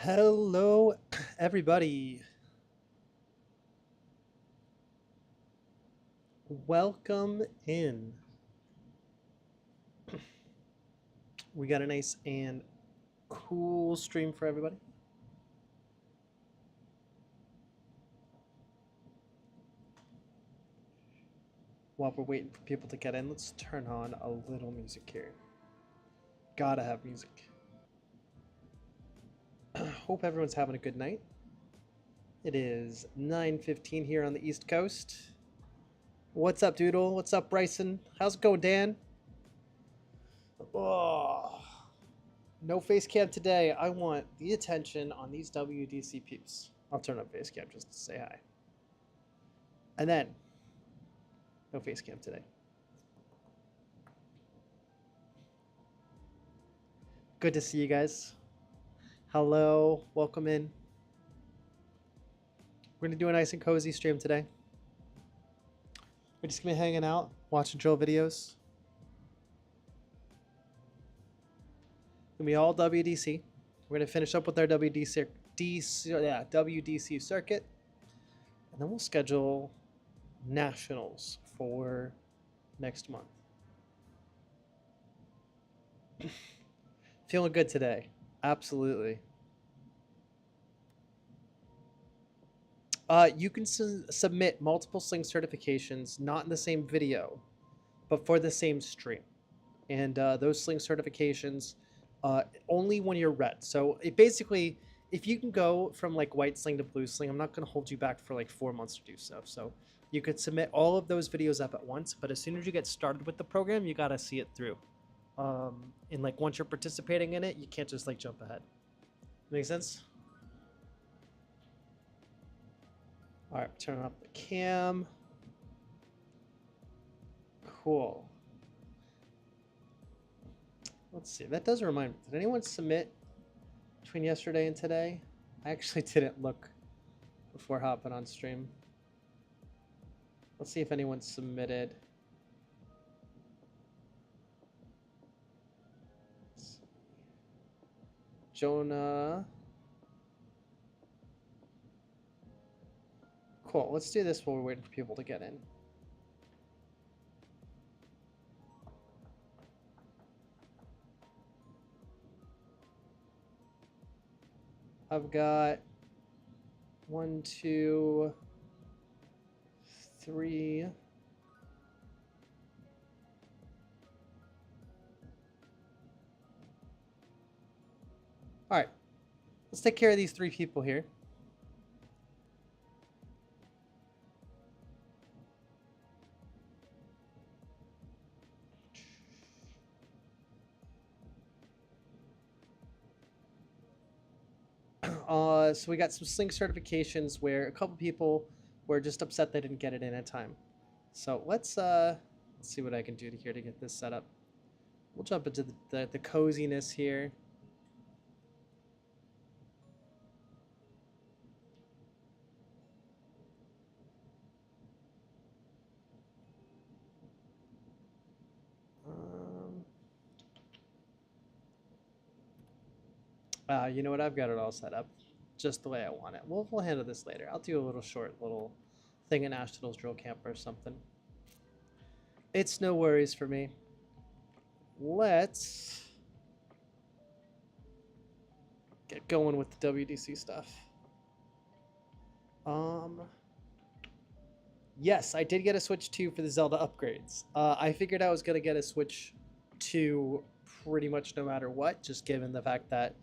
Hello, everybody. Welcome in. We got a nice and cool stream for everybody. While we're waiting for people to get in, let's turn on a little music here. Gotta have music. Hope everyone's having a good night. It is 9:15 here on the East Coast. What's up, Doodle? What's up, Bryson? How's it going, Dan? Oh, no face cam today. I want the attention on these WDC peeps. I'll turn up face cam just to say hi. And then, no face cam today. Good to see you guys. Hello, welcome in. We're gonna do a nice and cozy stream today. We're just gonna be hanging out, watching drill videos. Gonna be all WDC. We're gonna finish up with our WDC circuit, and then we'll schedule nationals for next month. Feeling good today, absolutely. You can submit multiple Sling certifications, not in the same video, but for the same stream. And those Sling certifications, only when you're red. So it basically, if you can go from like white Sling to blue Sling, I'm not going to hold you back for like 4 months to do so. So you could submit all of those videos up at once, but as soon as you get started with the program, you got to see it through. And like once you're participating in it, you can't just like jump ahead. Make sense? All right, turning up the cam. Cool. Let's see. That does remind me. Did anyone submit between yesterday and today? I actually didn't look before hopping on stream. Let's see if anyone submitted. Jonah. Cool. Let's do this while we're waiting for people to get in. I've got 1, 2, 3. All right. Let's take care of these 3 people here. So we got some Sling certifications where a couple people were just upset they didn't get it in time. So let's see what I can do here to get this set up. We'll jump into the coziness here. You know what? I've got it all set up just the way I want it. We'll handle this later. I'll do a little short little thing in Nationals Drill Camp or something. It's no worries for me. Let's get going with the WDC stuff. Yes, I did get a Switch 2 for the Zelda upgrades. I figured I was going to get a Switch 2 pretty much no matter what, just given the fact that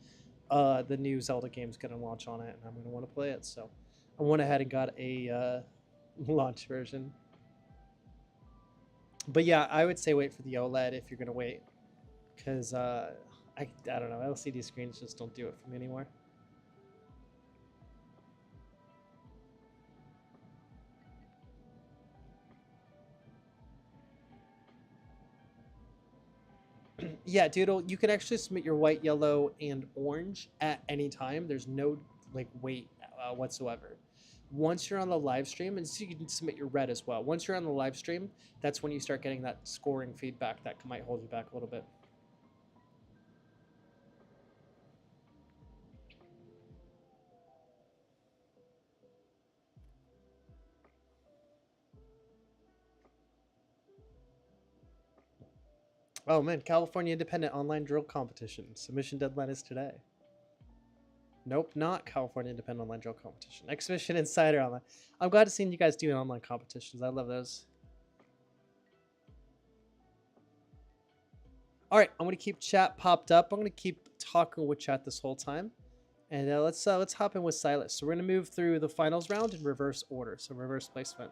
the new Zelda game is going to launch on it, and I'm going to want to play it. So I went ahead and got a launch version. But yeah, I would say wait for the OLED if you're going to wait, because I don't know, LCD screens just don't do it for me anymore. Yeah, Doodle, you can actually submit your white, yellow, and orange at any time. There's no like wait whatsoever. Once you're on the live stream, and so you can submit your red as well. Once you're on the live stream, that's when you start getting that scoring feedback that might hold you back a little bit. Oh man, California Independent Online Drill Competition. Submission deadline is today. Nope, not California Independent Online Drill Competition. Exhibition Insider Online. I'm glad to see you guys doing online competitions. I love those. All right, I'm gonna keep chat popped up. I'm gonna keep talking with chat this whole time, and let's hop in with Silas. So we're gonna move through the finals round in reverse order. So reverse placement.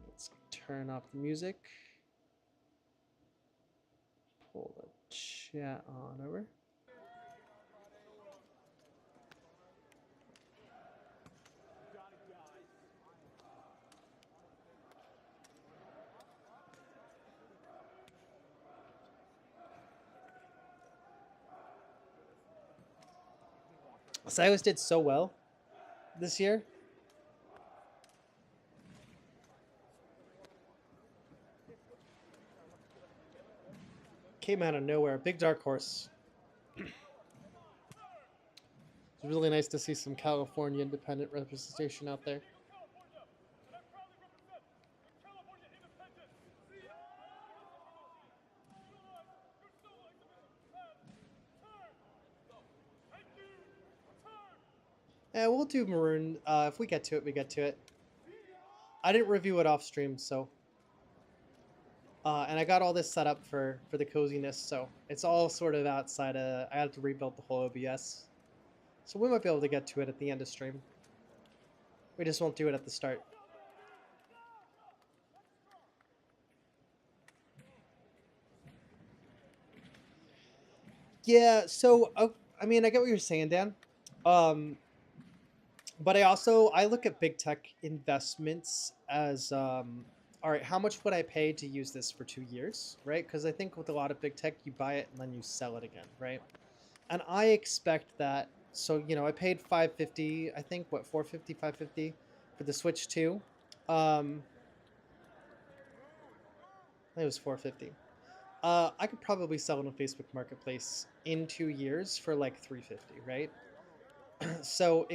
Let's turn off the music. Pull the chat on over. Silas did so well this year. Came out of nowhere. Big dark horse. It's really nice to see some California independent representation out there. Yeah, we'll do maroon. If we get to it, we get to it. I didn't review it off stream, so. And I got all this set up for the coziness, so it's all sort of outside of. I had to rebuild the whole OBS, so we might be able to get to it at the end of stream. We just won't do it at the start. Yeah. So I mean, I get what you're saying, Dan. But I look at big tech investments as all right, how much would I pay to use this for 2 years, right? Because I think with a lot of big tech, you buy it and then you sell it again, right? And I expect that. So I paid 550, I think, what, 450, 550 for the Switch 2. I think it was 450. I could probably sell in a Facebook Marketplace in 2 years for like 350, right? So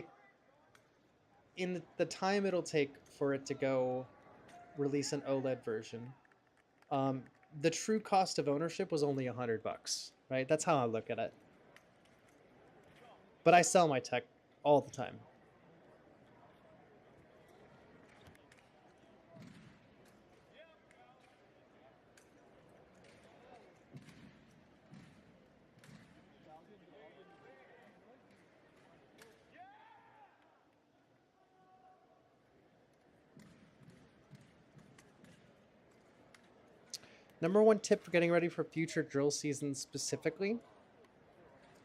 in the time it'll take for it to go release an OLED version, the true cost of ownership was only $100, right? That's how I look at it. But I sell my tech all the time. Number one tip for getting ready for future drill seasons specifically.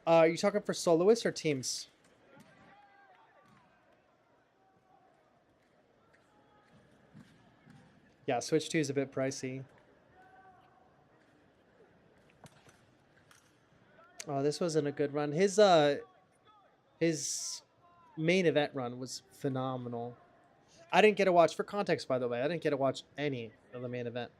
Are you talking for soloists or teams? Yeah, Switch 2 is a bit pricey. Oh, this wasn't a good run. His main event run was phenomenal. I didn't get to watch, for context, by the way, I didn't get to watch any of the main event.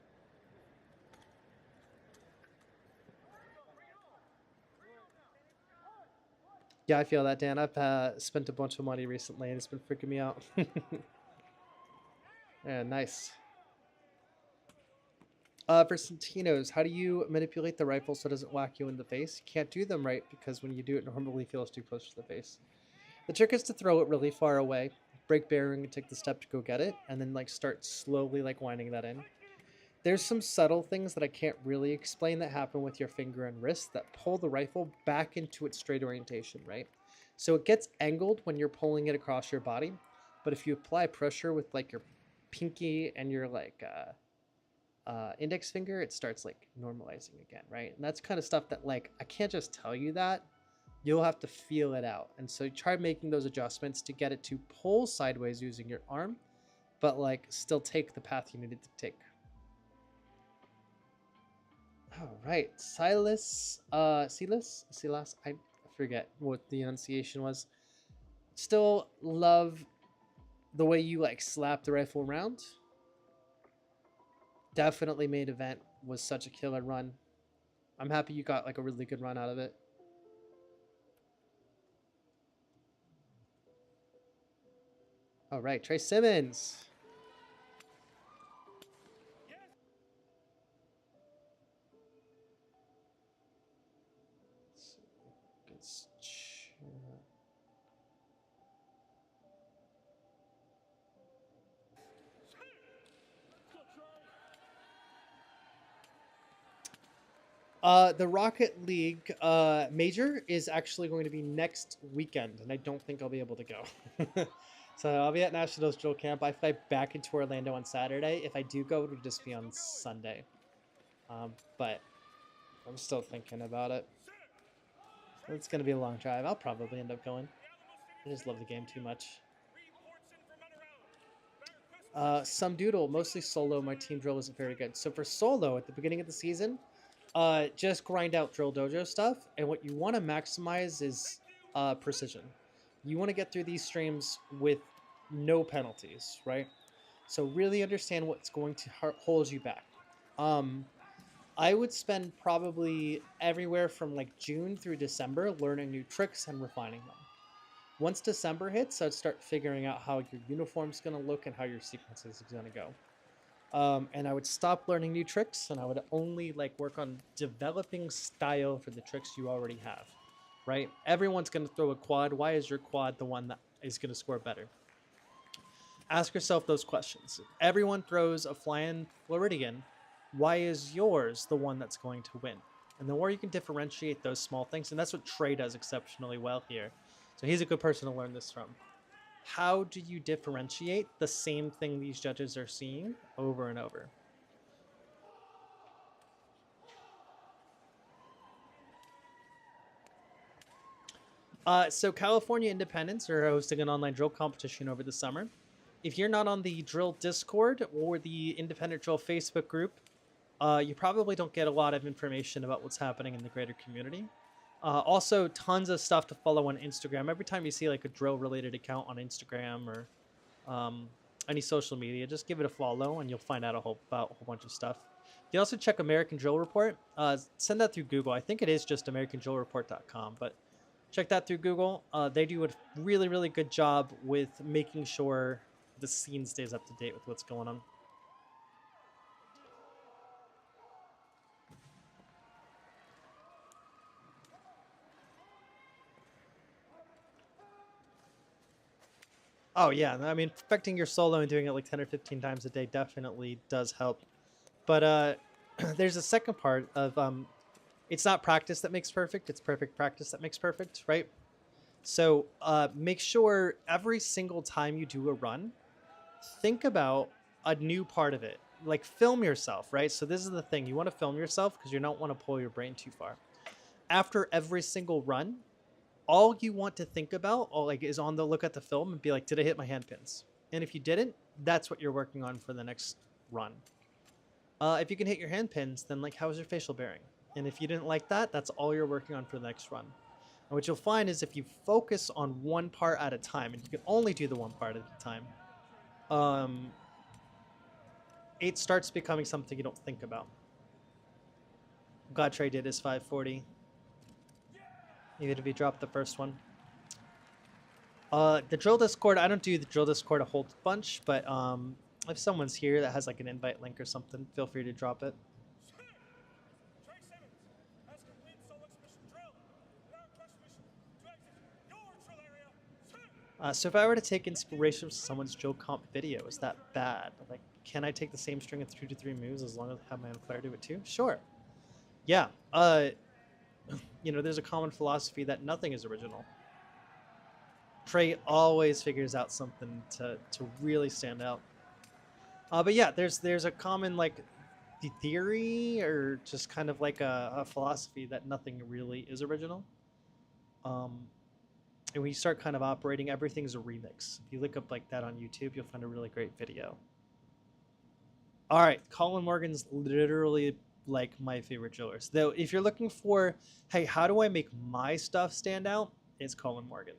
Yeah, I feel that, Dan. I've spent a bunch of money recently, and it's been freaking me out. Yeah, nice. For Sentinos, how do you manipulate the rifle so it doesn't whack you in the face? You can't do them right because when you do it, normally feels too close to the face. The trick is to throw it really far away, break bearing, and take the step to go get it, and then like start slowly like winding that in. There's some subtle things that I can't really explain that happen with your finger and wrist that pull the rifle back into its straight orientation, right? So it gets angled when you're pulling it across your body, but if you apply pressure with like your pinky and your like index finger, it starts like normalizing again, right? And that's kind of stuff that like I can't just tell you that. You'll have to feel it out. And so try making those adjustments to get it to pull sideways using your arm, but like still take the path you needed to take. All right, Silas, Silas, I forget what the enunciation was. Still love the way you like slap the rifle around. Definitely main event was such a killer run. I'm happy you got like a really good run out of it. All right, Trey Simmons. The Rocket League major is actually going to be next weekend, and I don't think I'll be able to go. So I'll be at Nationals Drill Camp. I fly back into Orlando on Saturday. If I do go, it'll just be on Sunday. But I'm still thinking about it. It's going to be a long drive. I'll probably end up going. I just love the game too much. Some doodle, mostly solo. My team drill isn't very good. So for solo, at the beginning of the season, just grind out drill dojo stuff. And what you want to maximize is precision. You want to get through these streams with no penalties, right? So really understand what's going to hold you back. I would spend probably everywhere from like June through December learning new tricks and refining them. Once December hits, I'd start figuring out how your uniform's going to look and how your sequences is going to go. And I would stop learning new tricks, and I would only like work on developing style for the tricks you already have, right? Everyone's going to throw a quad. Why is your quad the one that is going to score better? Ask yourself those questions. Everyone throws a flying Floridian. Why is yours the one that's going to win? And the more you can differentiate those small things, and that's what Trey does exceptionally well here. So he's a good person to learn this from. How do you differentiate the same thing these judges are seeing over and over? So California Independents are hosting an online drill competition over the summer. If you're not on the drill Discord or the Independent Drill Facebook group, you probably don't get a lot of information about what's happening in the greater community. Also, tons of stuff to follow on Instagram. Every time you see like a drill-related account on Instagram or any social media, just give it a follow, and you'll find out about a whole bunch of stuff. You can also check American Drill Report. Send that through Google. I think it is just AmericanDrillReport.com, but check that through Google. They do a really, really good job with making sure the scene stays up to date with what's going on. Oh yeah, I mean, perfecting your solo and doing it like 10 or 15 times a day definitely does help. But there's a second part of it's not practice that makes perfect, it's perfect practice that makes perfect, right? So make sure every single time you do a run, think about a new part of it. Like film yourself, right? So this is the thing. You want to film yourself because you don't want to pull your brain too far. After every single run, all you want to think about is on the look at the film and be like, did I hit my hand pins? And if you didn't, that's what you're working on for the next run. If you can hit your hand pins, then like, how was your facial bearing? And if you didn't like that, that's all you're working on for the next run. And what you'll find is if you focus on one part at a time, and you can only do the one part at a time, it starts becoming something you don't think about. Glad Trey did his 540. Even if he dropped the first one. The drill Discord, I don't do the drill Discord a whole bunch, but if someone's here that has like an invite link or something, feel free to drop it. So if I were to take inspiration from someone's drill comp video, is that bad? Like, can I take the same string of 2 to 3 moves as long as I have my own flair do it too? Sure. Yeah. You know, there's a common philosophy that nothing is original. Trey always figures out something to really stand out. But yeah, there's a common like theory or just kind of like a philosophy that nothing really is original. And when you start kind of operating, everything's a remix. If you look up like that on YouTube, you'll find a really great video. All right, Colin Morgan's literally like my favorite drillers. Though if you're looking for, hey, how do I make my stuff stand out? It's Colin Morgan.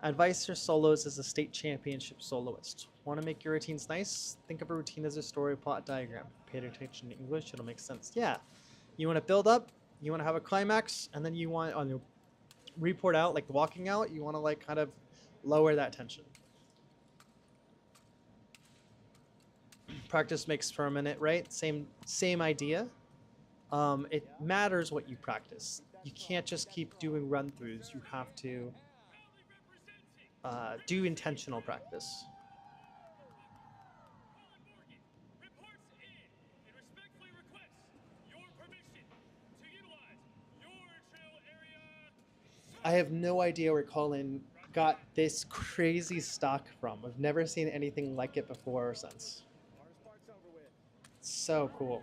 Advice for solos as a state championship soloist. Want to make your routines nice? Think of a routine as a story plot diagram. Pay attention to English, it'll make sense. Yeah. You want to build up, you want to have a climax, and then you want on your report out, like walking out, you want to like kind of lower that tension. Practice makes permanent, right? Same idea. It matters what you practice. You can't just keep doing run-throughs. You have to do intentional practice. I have no idea where Colin got this crazy stock from. I've never seen anything like it before or since. It's so cool.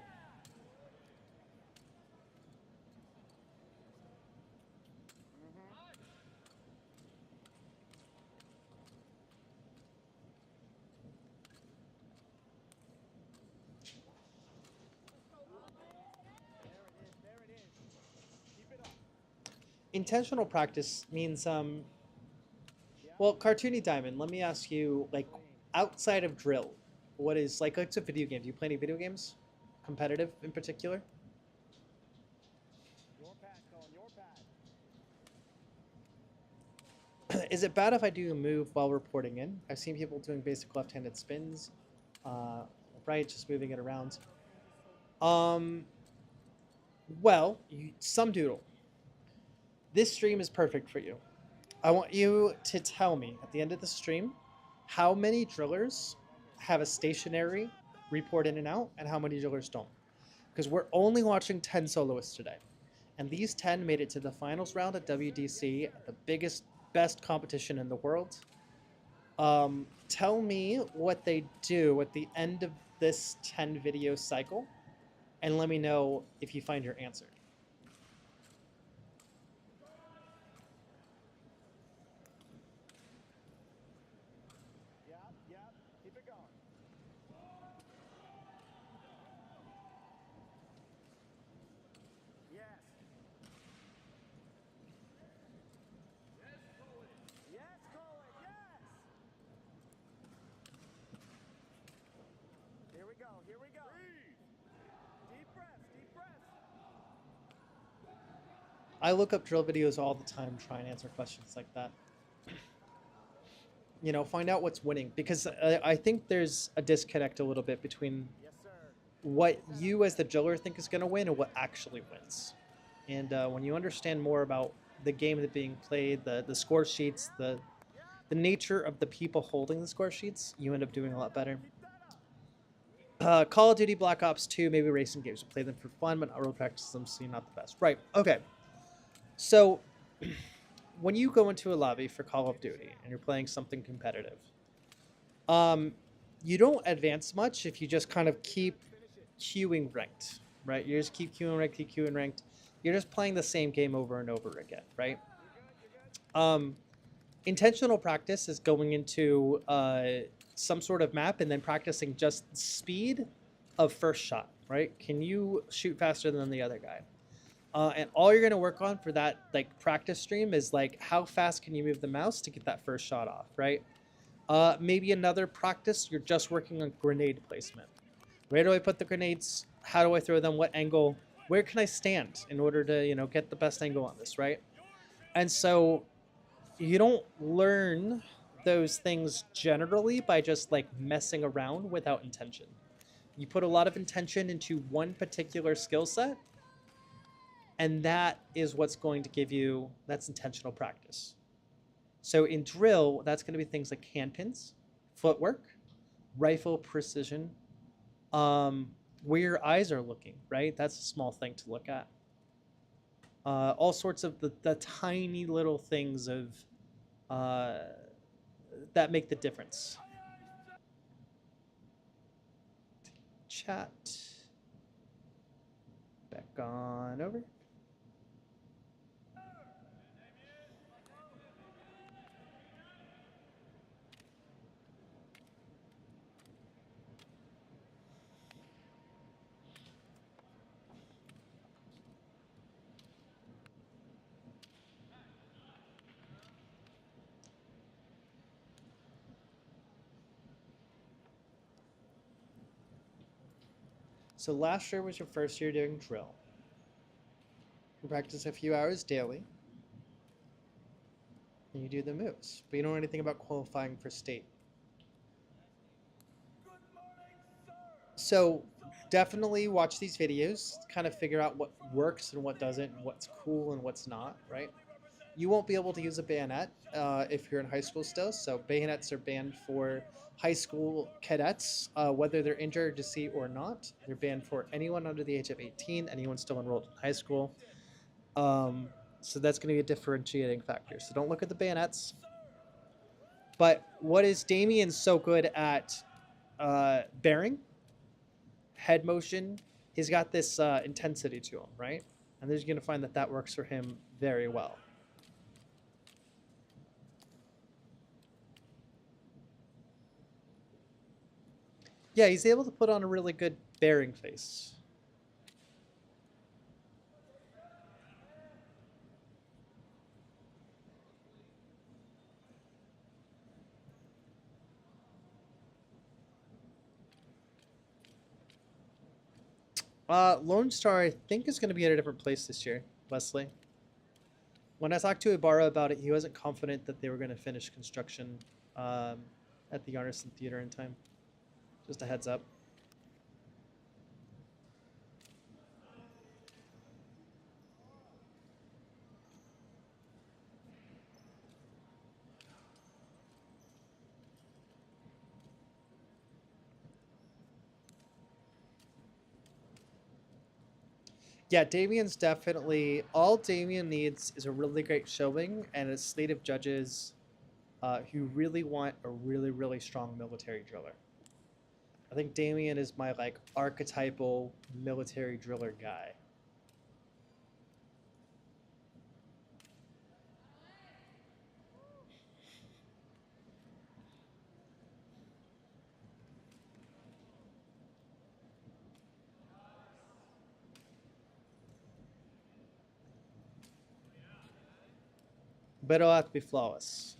Intentional practice means well, Cartoony Diamond, let me ask you, like, outside of drill, what is, like, it's a video game. Do you play any video games? Competitive in particular? Is it bad if I do a move while reporting in? I've seen people doing basic left-handed spins, right, just moving it around. Well, some doodle. This stream is perfect for you. I want you to tell me at the end of the stream how many drillers have a stationary report in and out and how many drillers don't. Because we're only watching 10 soloists today. And these 10 made it to the finals round at WDC, the biggest, best competition in the world. Tell me what they do at the end of this 10 video cycle and let me know if you find your answer. Here we go. Deep breaths, deep breaths. I look up drill videos all the time, try and answer questions like that. You know, find out what's winning, because I think there's a disconnect a little bit between what you as the driller think is going to win and what actually wins. And when you understand more about the game that's being played, the score sheets, the nature of the people holding the score sheets, you end up doing a lot better. Call of Duty Black Ops 2, maybe racing games. We play them for fun, but not real practice them, so you're not the best. Right, okay. So, when you go into a lobby for Call of Duty and you're playing something competitive, you don't advance much if you just kind of keep queuing ranked, right? You just keep queuing ranked, keep queuing ranked. You're just playing the same game over and over again, right? Intentional practice is going into some sort of map and then practicing just speed of first shot, right? Can you shoot faster than the other guy? And all you're going to work on for that like practice stream is like how fast can you move the mouse to get that first shot off, right? Maybe another practice, you're just working on grenade placement. Where do I put the grenades? How do I throw them? What angle? Where can I stand in order to, you know, get the best angle on this, right? And so you don't learn those things generally by just like messing around without intention. You put a lot of intention into one particular skill set, and that is what's going to give you, that's intentional practice. So in drill, that's going to be things like handpins, footwork, rifle precision, where your eyes are looking, right? That's a small thing to look at. All sorts of the tiny little things of that make the difference. Chat. Back on over. So last year was your first year doing drill. You practice a few hours daily. And you do the moves. But you don't know anything about qualifying for state. Good morning, sir. So definitely watch these videos, kind of figure out what works and what doesn't, and what's cool and what's not, right? You won't be able to use a bayonet if you're in high school still. So bayonets are banned for high school cadets, whether they're injured, deceased, or not. They're banned for anyone under the age of 18, anyone still enrolled in high school. So that's going to be a differentiating factor. So don't look at the bayonets. But what is Damien so good at bearing, head motion? He's got this intensity to him, right? And they're going to find that that works for him very well. Yeah, he's able to put on a really good bearing face. Lone Star, I think, is going to be at a different place this year, Wesley. When I talked to Ibarra about it, he wasn't confident that they were going to finish construction at the Artisan Theater in time. Just a heads up. Yeah, Damien's definitely... All Damien needs is a really great showing and a slate of judges who really want a really, really strong military driller. I think Damien is my, like, archetypal military driller guy. But it'll have to be flawless.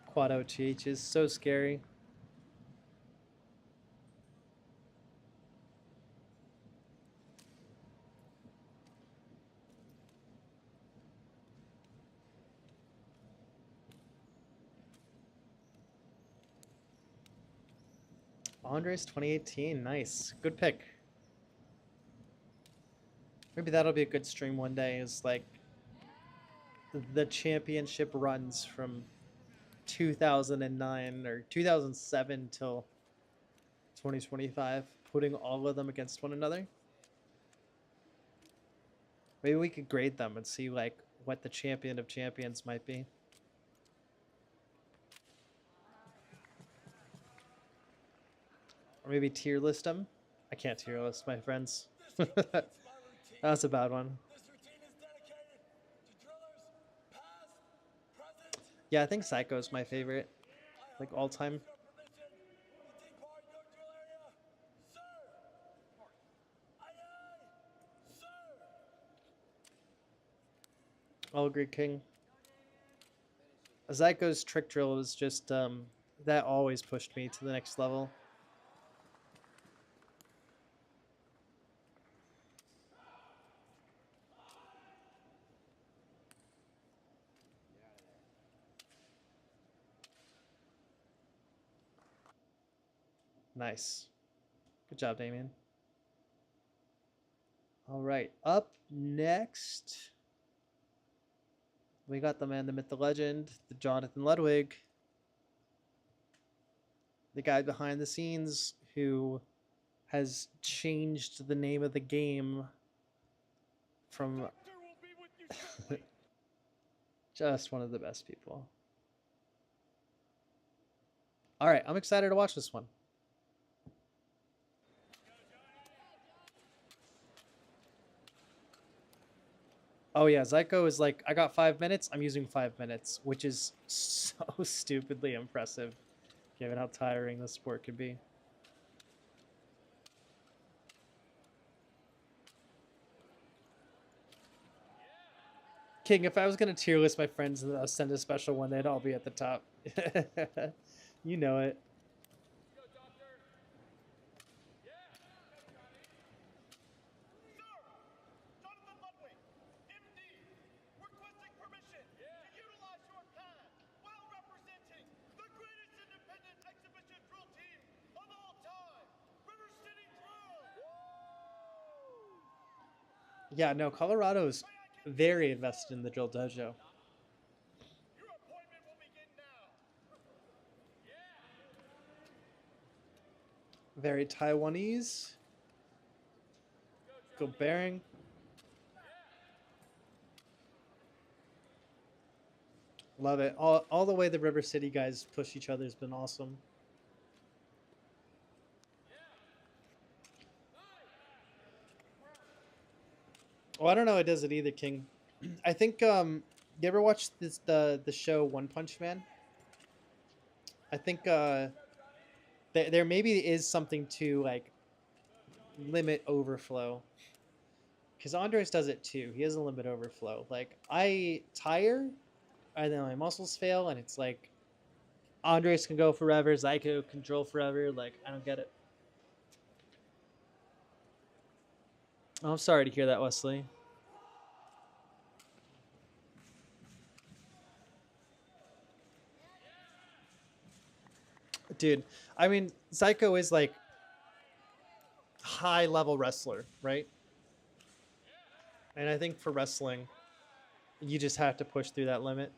Quad OTH is so scary. Andres 2018, nice. Good pick. Maybe that'll be a good stream one day, is like the championship runs from 2009 or 2007 till 2025, putting all of them against one another. Maybe we could grade them and see like what the champion of champions might be. Or maybe tier list them. I can't tier list my friends. That's a bad one. Yeah, I think Psycho is my favorite, like all time. I'll agree, King. Zyko's trick drill is just that always pushed me to the next level. Nice. Good job, Damien. All right, up next, we got the man, the myth, the legend, the Jonathan Ludwig, the guy behind the scenes who has changed the name of the game from just one of the best people. All right, I'm excited to watch this one. Oh yeah, Zyko is like, I got 5 minutes, I'm using 5 minutes, which is so stupidly impressive, given how tiring this sport could be. King, if I was going to tier list my friends and I'll send a special one, they'd all be at the top. You know it. Yeah, no, Colorado's very invested in the drill dojo. Your appointment will begin now. Very Taiwanese. Go bearing. Love it. All the way the River City guys push each other has been awesome. Oh, I don't know. It does it either, King. I think you ever watched the show One Punch Man? I think there maybe is something to like limit overflow, because Andres does it too. He has a limit overflow. Like I tire, and then my muscles fail, and it's like Andres can go forever, Zyko control forever. Like I don't get it. Oh, I'm sorry to hear that, Wesley. Dude, I mean, Zyko is like high level wrestler, right? And I think for wrestling, you just have to push through that limit.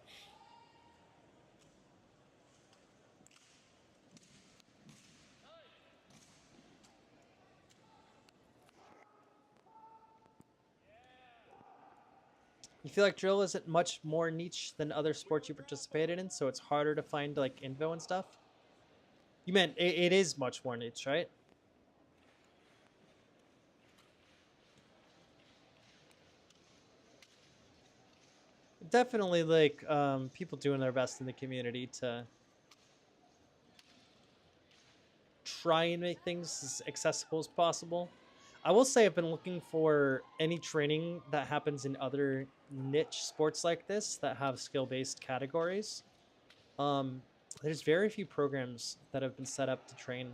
You feel like drill isn't much more niche than other sports you participated in, so it's harder to find like info and stuff? You meant it is much more niche, right? Definitely like people doing their best in the community to try and make things as accessible as possible. I will say I've been looking for any training that happens in other niche sports like this that have skill-based categories. Um, there's very few programs that have been set up to train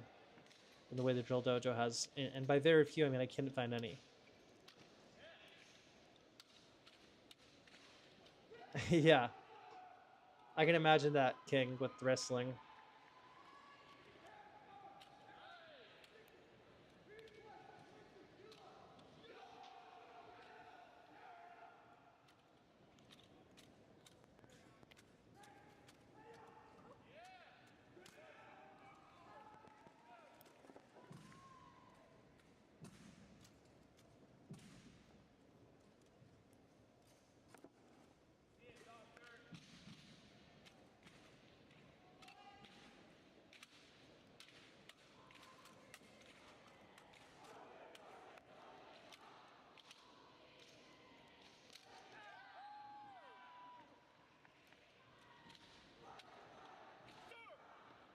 in the way the Drill Dojo has, and by very few, I mean I couldn't find any. Yeah, I can imagine that, King, with wrestling.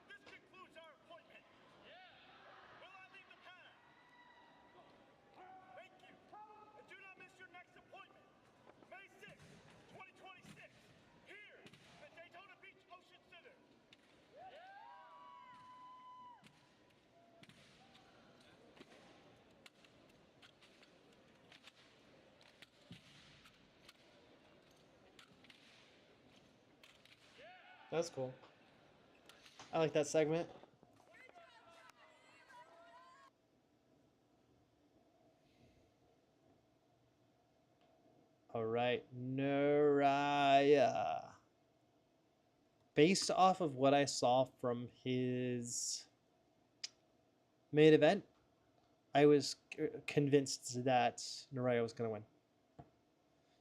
This concludes our appointment. Will I leave the pad? Thank you. And do not miss your next appointment. May 6th, 2026. Here at Daytona Beach Ocean Center. That's cool. I like that segment. All right, Nuraya. Based off of what I saw from his main event, I was convinced that Nuraya was going to win.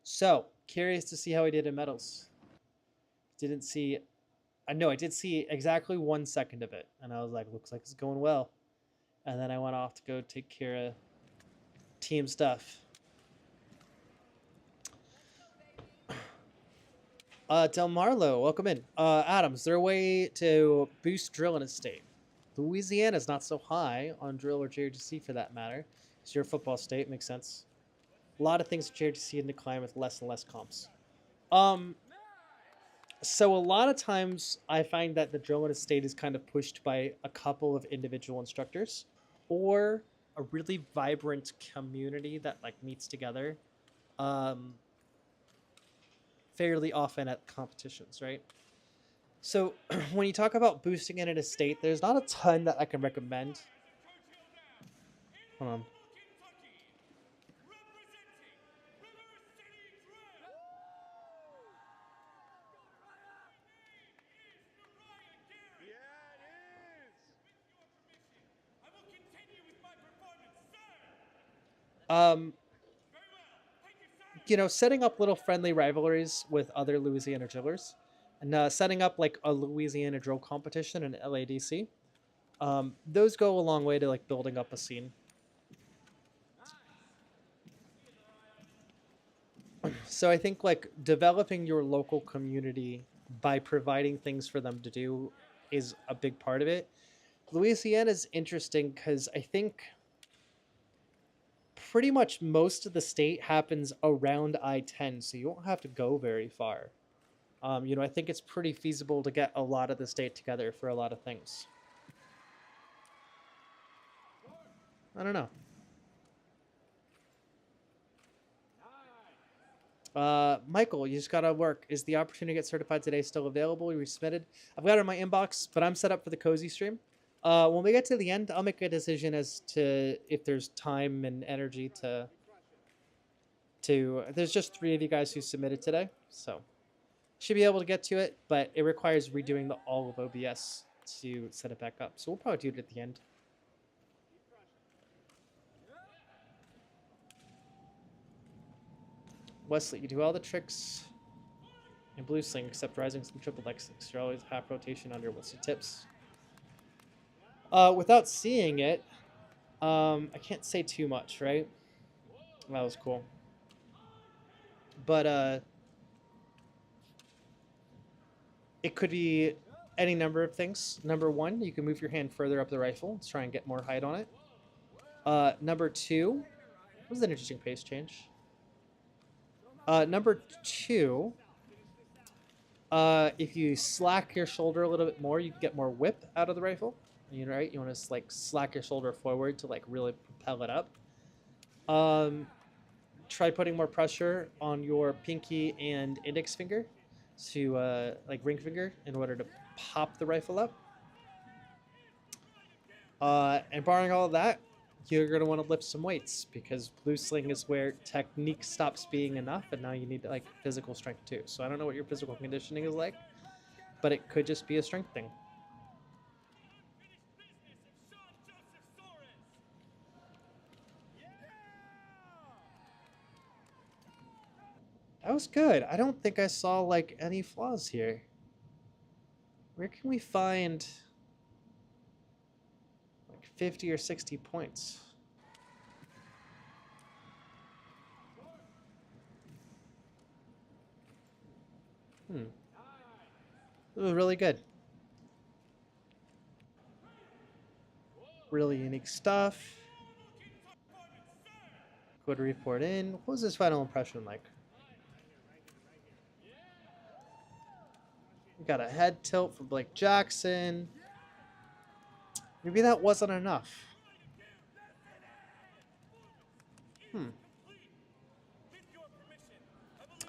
So, curious to see how he did in medals. Didn't see, I know I did see exactly 1 second of it, and I was like, looks like it's going well. And then I went off to go take care of team stuff. Del Marlo, welcome in. Adam, is there a way to boost drill in a state? Louisiana's not so high on drill or JRDC for that matter. It's your football state, makes sense. A lot of things JRDC in decline with less and less comps. So a lot of times I find that the drill in a state is kind of pushed by a couple of individual instructors or a really vibrant community that like meets together fairly often at competitions, right? So when you talk about boosting it in a state, there's not a ton that I can recommend. Hold on. Um, setting up little friendly rivalries with other Louisiana drillers, and setting up like a Louisiana drill competition in LADC. Those go a long way to like building up a scene. So I think like developing your local community by providing things for them to do is a big part of it. Louisiana is interesting because I think pretty much most of the state happens around I-10, so you won't have to go very far. I think it's pretty feasible to get a lot of the state together for a lot of things. I don't know. Michael, you just gotta work. Is the opportunity to get certified today still available? You resubmitted. I've got it in my inbox, but I'm set up for the cozy stream. When we get to the end, I'll make a decision as to if there's time and energy to. There's just 3 of you guys who submitted today, so should be able to get to it, but it requires redoing all of OBS to set it back up. So we'll probably do it at the end. Wesley, you do all the tricks in blue sling except rising some triple leg slings. You're always half rotation under. What's the tips? Without seeing it, I can't say too much, right? That was cool. But it could be any number of things. Number 1, you can move your hand further up the rifle. Let's try and get more height on it. Number 2, that was an interesting pace change. Number 2, if you slack your shoulder a little bit more, you can get more whip out of the rifle. You want to like slack your shoulder forward to like really propel it up. Try putting more pressure on your pinky and index finger to like ring finger in order to pop the rifle up. And barring all of that, you're going to want to lift some weights because blue sling is where technique stops being enough and now you need like physical strength too. So I don't know what your physical conditioning is like, but it could just be a strength thing. That was good. I don't think I saw like any flaws here. Where can we find like 50 or 60 points? It was really good. Really unique stuff. Go to report in. What was his final impression like? We got a head tilt from Blake Jackson. Maybe that wasn't enough.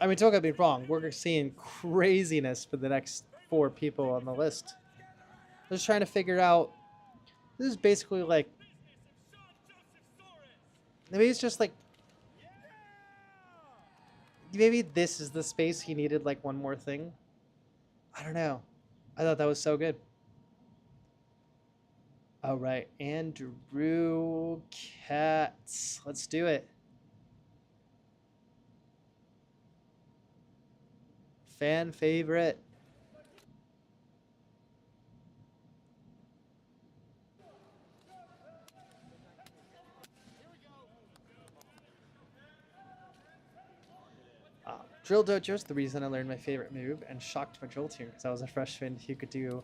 I mean, don't get me wrong. We're seeing craziness for the next 4 people on the list. Just trying to figure out. This is basically like. Maybe it's just like. Maybe this is the space he needed, like one more thing. I don't know. I thought that was so good. All right, Andrew Katz. Let's do it. Fan favorite. Drill Dojo is the reason I learned my favorite move and shocked my drill team because I was a freshman who could do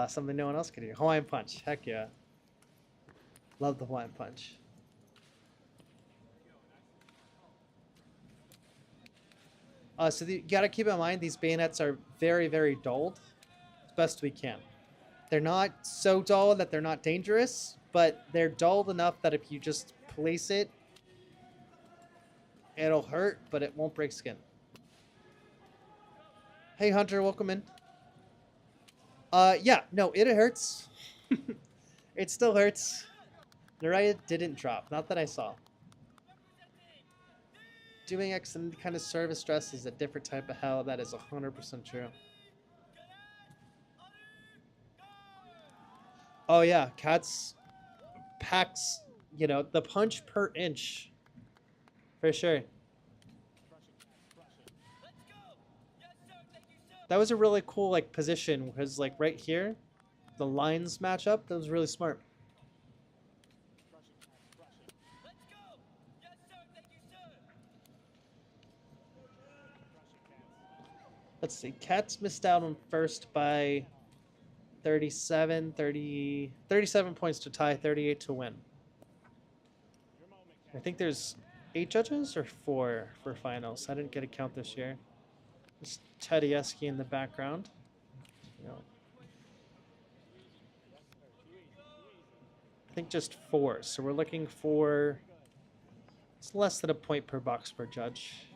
something no one else could do. Hawaiian Punch. Heck yeah. Love the Hawaiian Punch. So you got to keep in mind these bayonets are very, very dulled as best we can. They're not so dull that they're not dangerous, but they're dulled enough that if you just place it, it'll hurt, but it won't break skin. Hey, Hunter, welcome in. Yeah, no, it hurts. It still hurts. Naraya didn't drop, not that I saw. Doing X and kind of service stress is a different type of hell. That is 100% true. Oh yeah, Cats packs, the punch per inch For sure. Let's go. Yes, sir. Thank you, sir. That was a really cool like position because like right here, the lines match up. That was really smart. Let's go. Yes, sir. Thank you, sir. Let's see. Cats missed out on first by 37 points to tie, 38 to win. I think there's 8 judges or 4 for finals. I didn't get a count this year. There's Tedeschi in the background. You know, I think just 4. So we're looking for, it's less than a point per box per judge.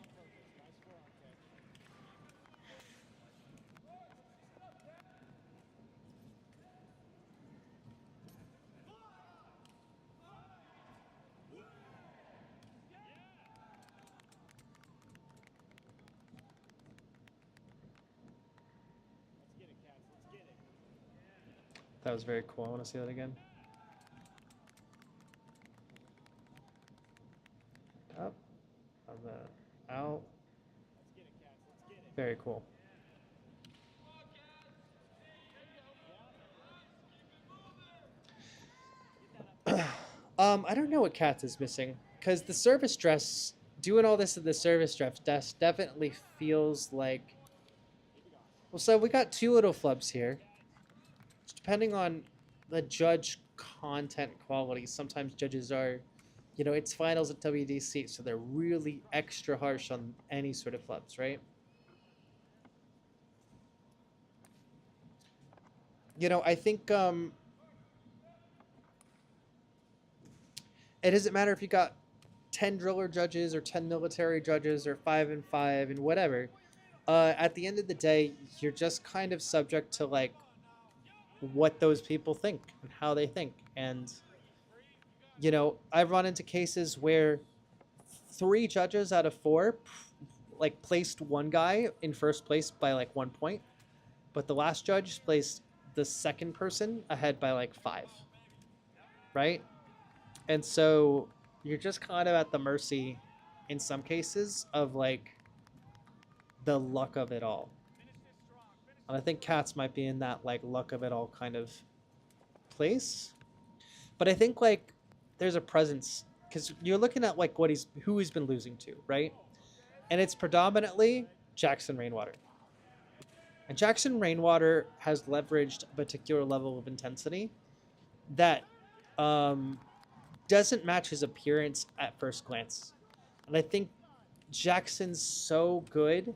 That was very cool. I want to see that again. Up, on the out. Very cool. I don't know what Cats is missing because the service dress, doing all this in the service dress definitely feels like. Well, so we got 2 little flubs here. Depending on the judge content quality, sometimes judges are, it's finals at WDC, so they're really extra harsh on any sort of flubs, right? I think it doesn't matter if you got 10 driller judges or 10 military judges or 5 and 5 and whatever. At the end of the day, you're just kind of subject to like what those people think and how they think. And I've run into cases where 3 judges out of 4 like placed one guy in first place by like 1 point, but the last judge placed the second person ahead by like 5, right? And so you're just kind of at the mercy in some cases of like the luck of it all. And I think Cats might be in that like luck of it all kind of place. But I think like there's a presence because you're looking at like who he's been losing to, right? And it's predominantly Jackson Rainwater. And Jackson Rainwater has leveraged a particular level of intensity that doesn't match his appearance at first glance. And I think Jackson's so good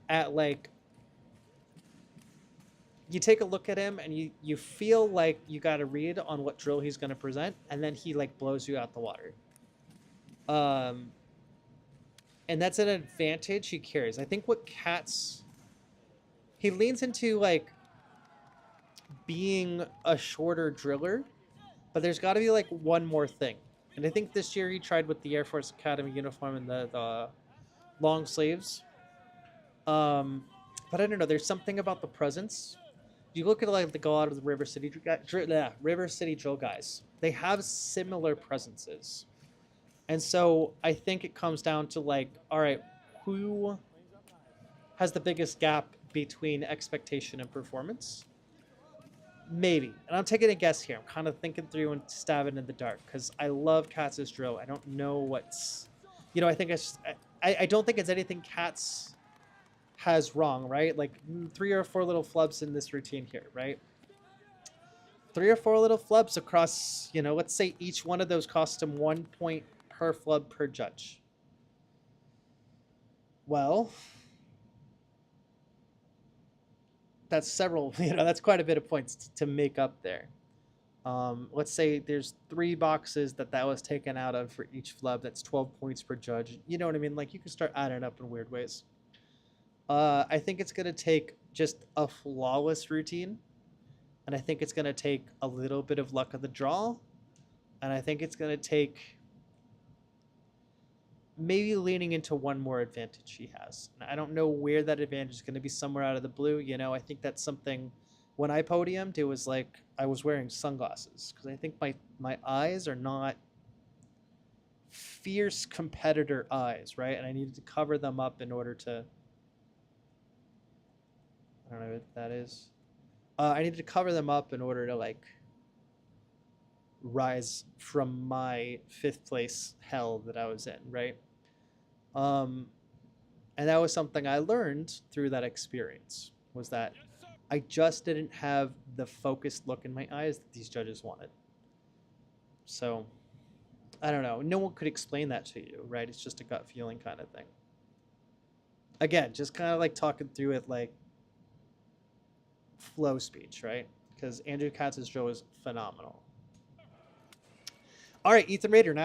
at like, you take a look at him and you feel like you got a read on what drill he's going to present, and then he like blows you out the water. And that's an advantage he carries. I think what Cats, he leans into like being a shorter driller, but there's got to be like one more thing. And I think this year he tried with the Air Force Academy uniform and the long sleeves. But I don't know. There's something about the presence. You look at like a lot of the River City drill guys. They have similar presences, and so I think it comes down to like, all right, who has the biggest gap between expectation and performance? Maybe. And I'm taking a guess here. I'm kind of thinking through and stabbing in the dark because I love Cats' drill. I don't know what's, I think I don't think it's anything Cats has wrong, right? Like 3 or 4 little flubs in this routine here, right? 3 or 4 little flubs across, let's say each one of those cost him 1 point per flub per judge. Well, that's several, that's quite a bit of points to make up there. Let's say there's 3 boxes that was taken out of for each flub. That's 12 points per judge. You know what I mean? Like you can start adding up in weird ways. I think it's going to take just a flawless routine. And I think it's going to take a little bit of luck of the draw. And I think it's going to take maybe leaning into one more advantage he has. And I don't know where that advantage is going to be, somewhere out of the blue. I think that's something, when I podiumed, it was like I was wearing sunglasses because I think my eyes are not fierce competitor eyes, right? And I needed to cover them up in order to. I don't know what that is. I needed to cover them up in order to like rise from my fifth place hell that I was in, right? Um, and that was something I learned through that experience. Was that I just didn't have the focused look in my eyes that these judges wanted. So I don't know. No one could explain that to you, right? It's just a gut feeling kind of thing. Again, just kind of like talking through it like flow speech, right? Because Andrew Katz's show is phenomenal. All right, Ethan Rader.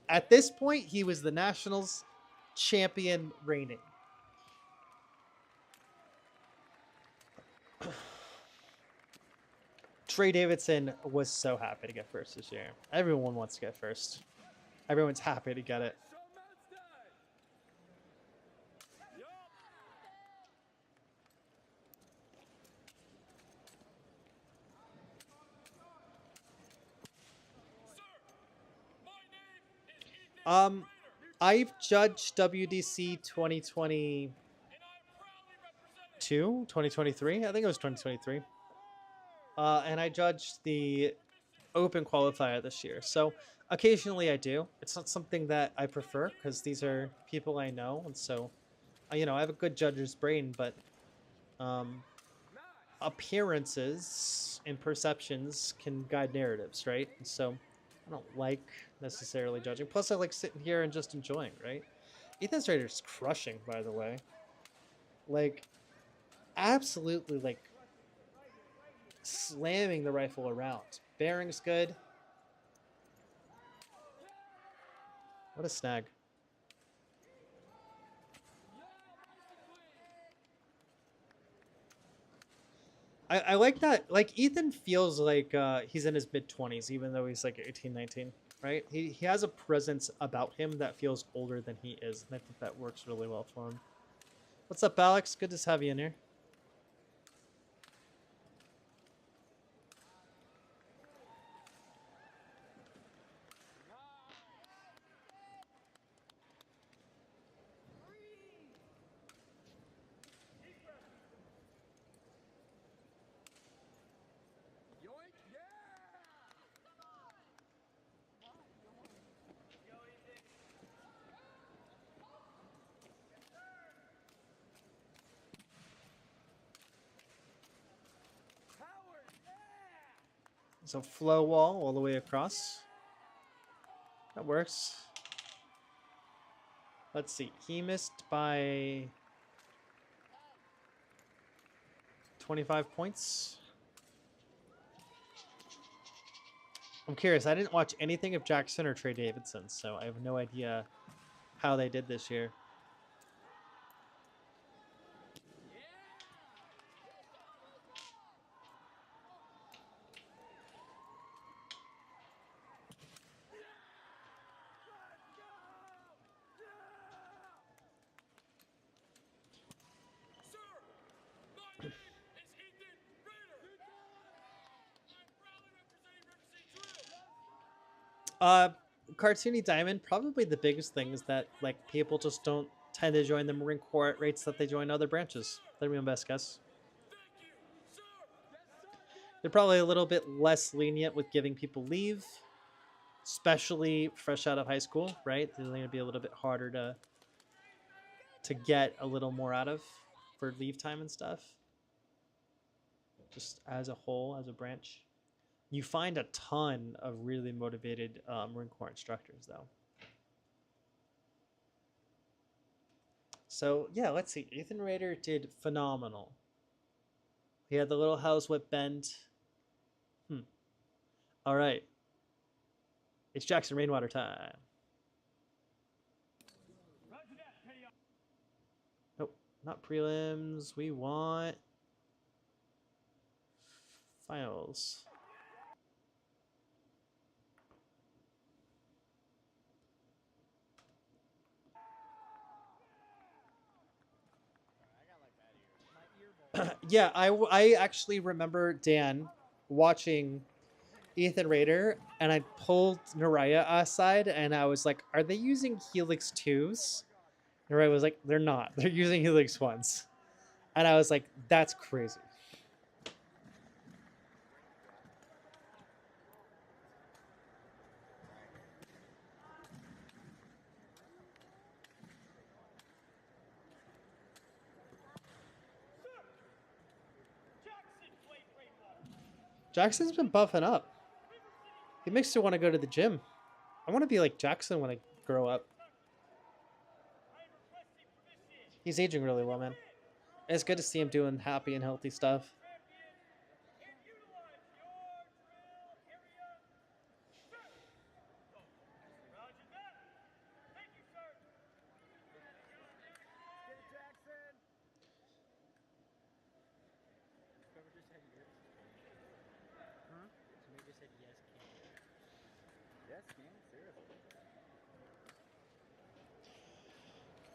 At this point, he was the Nationals champion reigning. Trey Davidson was so happy to get first this year. Everyone wants to get first. Everyone's happy to get it. I've judged WDC 2022, 2023. I think it was 2023. And I judged the Open qualifier this year. So occasionally I do. It's not something that I prefer because these are people I know, and so I have a good judge's brain, but appearances and perceptions can guide narratives, right? And so I don't like necessarily judging. Plus, I like sitting here and just enjoying, right? Ethan Strader's crushing, by the way. Like, absolutely, like, slamming the rifle around. Bearing's good. What a snag. I like that. Like, Ethan feels like he's in his mid-20s, even though he's like 18, 19, right? He has a presence about him that feels older than he is, and I think that works really well for him. What's up, Alex? Good to have you in here. So flow wall all the way across. That works. Let's see. He missed by 25 points. I'm curious. I didn't watch anything of Jackson or Trey Davidson, so I have no idea how they did this year. Cartoony Diamond, probably the biggest thing is that like people just don't tend to join the Marine Corps at rates that they join other branches. That'd be my best guess. They're probably a little bit less lenient with giving people leave, especially fresh out of high school, right? They're going to be a little bit harder to get a little more out of for leave time and stuff. Just as a whole, as a branch. You find a ton of really motivated Marine Corps instructors, though. So, yeah, let's see. Ethan Rader did phenomenal. He had the little house whip bend. All right. It's Jackson Rainwater time. Nope, not prelims. We want finals. Yeah, I actually remember Dan watching Ethan Rader, and I pulled Naraya aside, and I was like, "Are they using Helix 2s?" Naraya was like, "They're not. They're using Helix 1s." And I was like, "That's crazy." Jackson played Rainwater. Jackson's been buffing up. He makes me want to go to the gym. I want to be like Jackson when I grow up. I am requesting permission He's aging really well, man. It's good to see him doing happy and healthy stuff. champion and utilize your drill area. Sir. Roger that. Thank you, sir. Get Jackson. Whoever just said yes. Huh? Somebody just said yes, King. Yes, King. Seriously.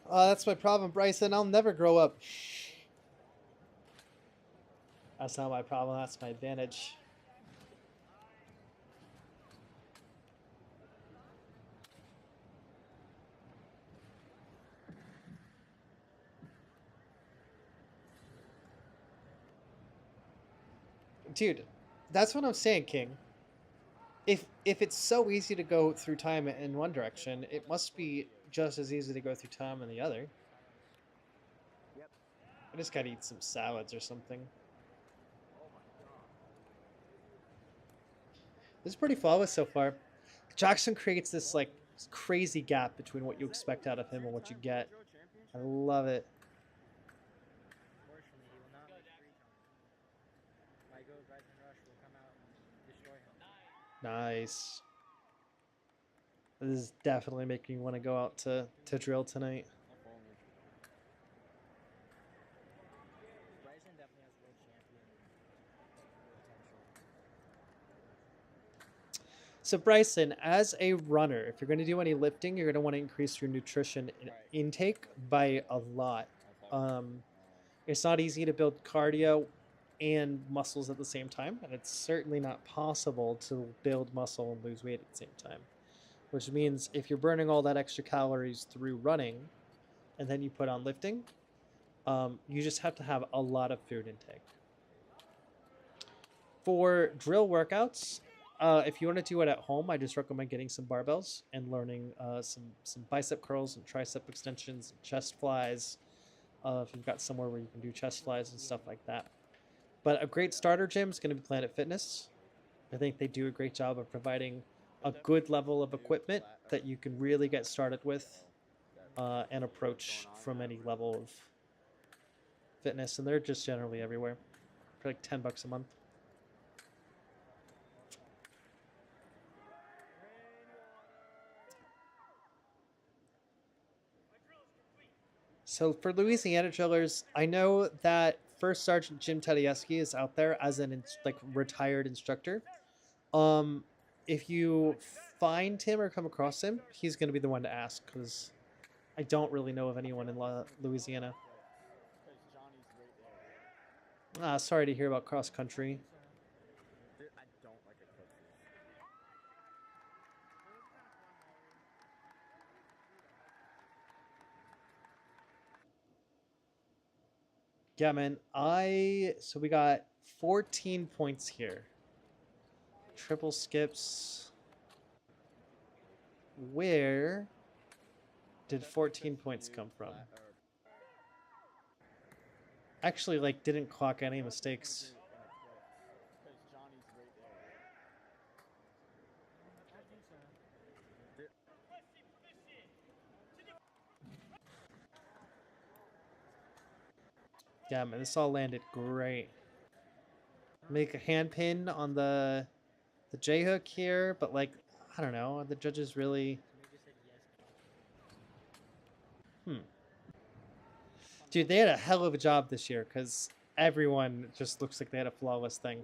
That's my problem, Bryson. I'll never grow up. That's not my problem. That's my advantage. Dude, that's what I'm saying, King. If it's so easy to go through time in one direction, it must be just as easy to go through time in the other. Yep. I just gotta eat some salads or something. Oh my god. This is pretty flawless so far. Jackson creates this like crazy gap between what you expect out of him and what you get. I love it. Unfortunately, he will not make free time. Michael Bryson Rush will come out and destroy him. Nice. This is definitely making me want to go out to drill tonight. Bryson definitely has world champion potential. So Bryson, as a runner, if you're going to do any lifting, you're going to want to increase your nutrition intake by a lot. It's not easy to build cardio and muscles at the same time, and it's certainly not possible to build muscle and lose weight at the same time. Which means if you're burning all that extra calories through running, and then you put on lifting, you just have to have a lot of food intake. For drill workouts, if you want to do it at home, I just recommend getting some barbells and learning some bicep curls and tricep extensions, and chest flies. If you've got somewhere where you can do chest flies and stuff like that. But a great starter gym is going to be Planet Fitness. I think they do a great job of providing a good level of equipment that you can really get started with and approach from any level of fitness. And they're just generally everywhere for like $10 a month. So for Louisiana drillers, I know that First Sergeant Jim Tedeschi is out there as an like retired instructor. If you find him or come across him, he's going to be the one to ask because I don't really know of anyone in Louisiana. Sorry to hear about cross country. Dude, I don't like eclipses. Yeah, man. So we got 14 points here. Triple skips. Where did 14 points come from? Actually, like, didn't clock any mistakes. Yeah, man, this all landed great. Make a hand pin on the J hook here, but like, I don't know, the judges really. Somebody just said yes, King. Dude, they had a hell of a job this year because everyone just looks like they had a flawless thing.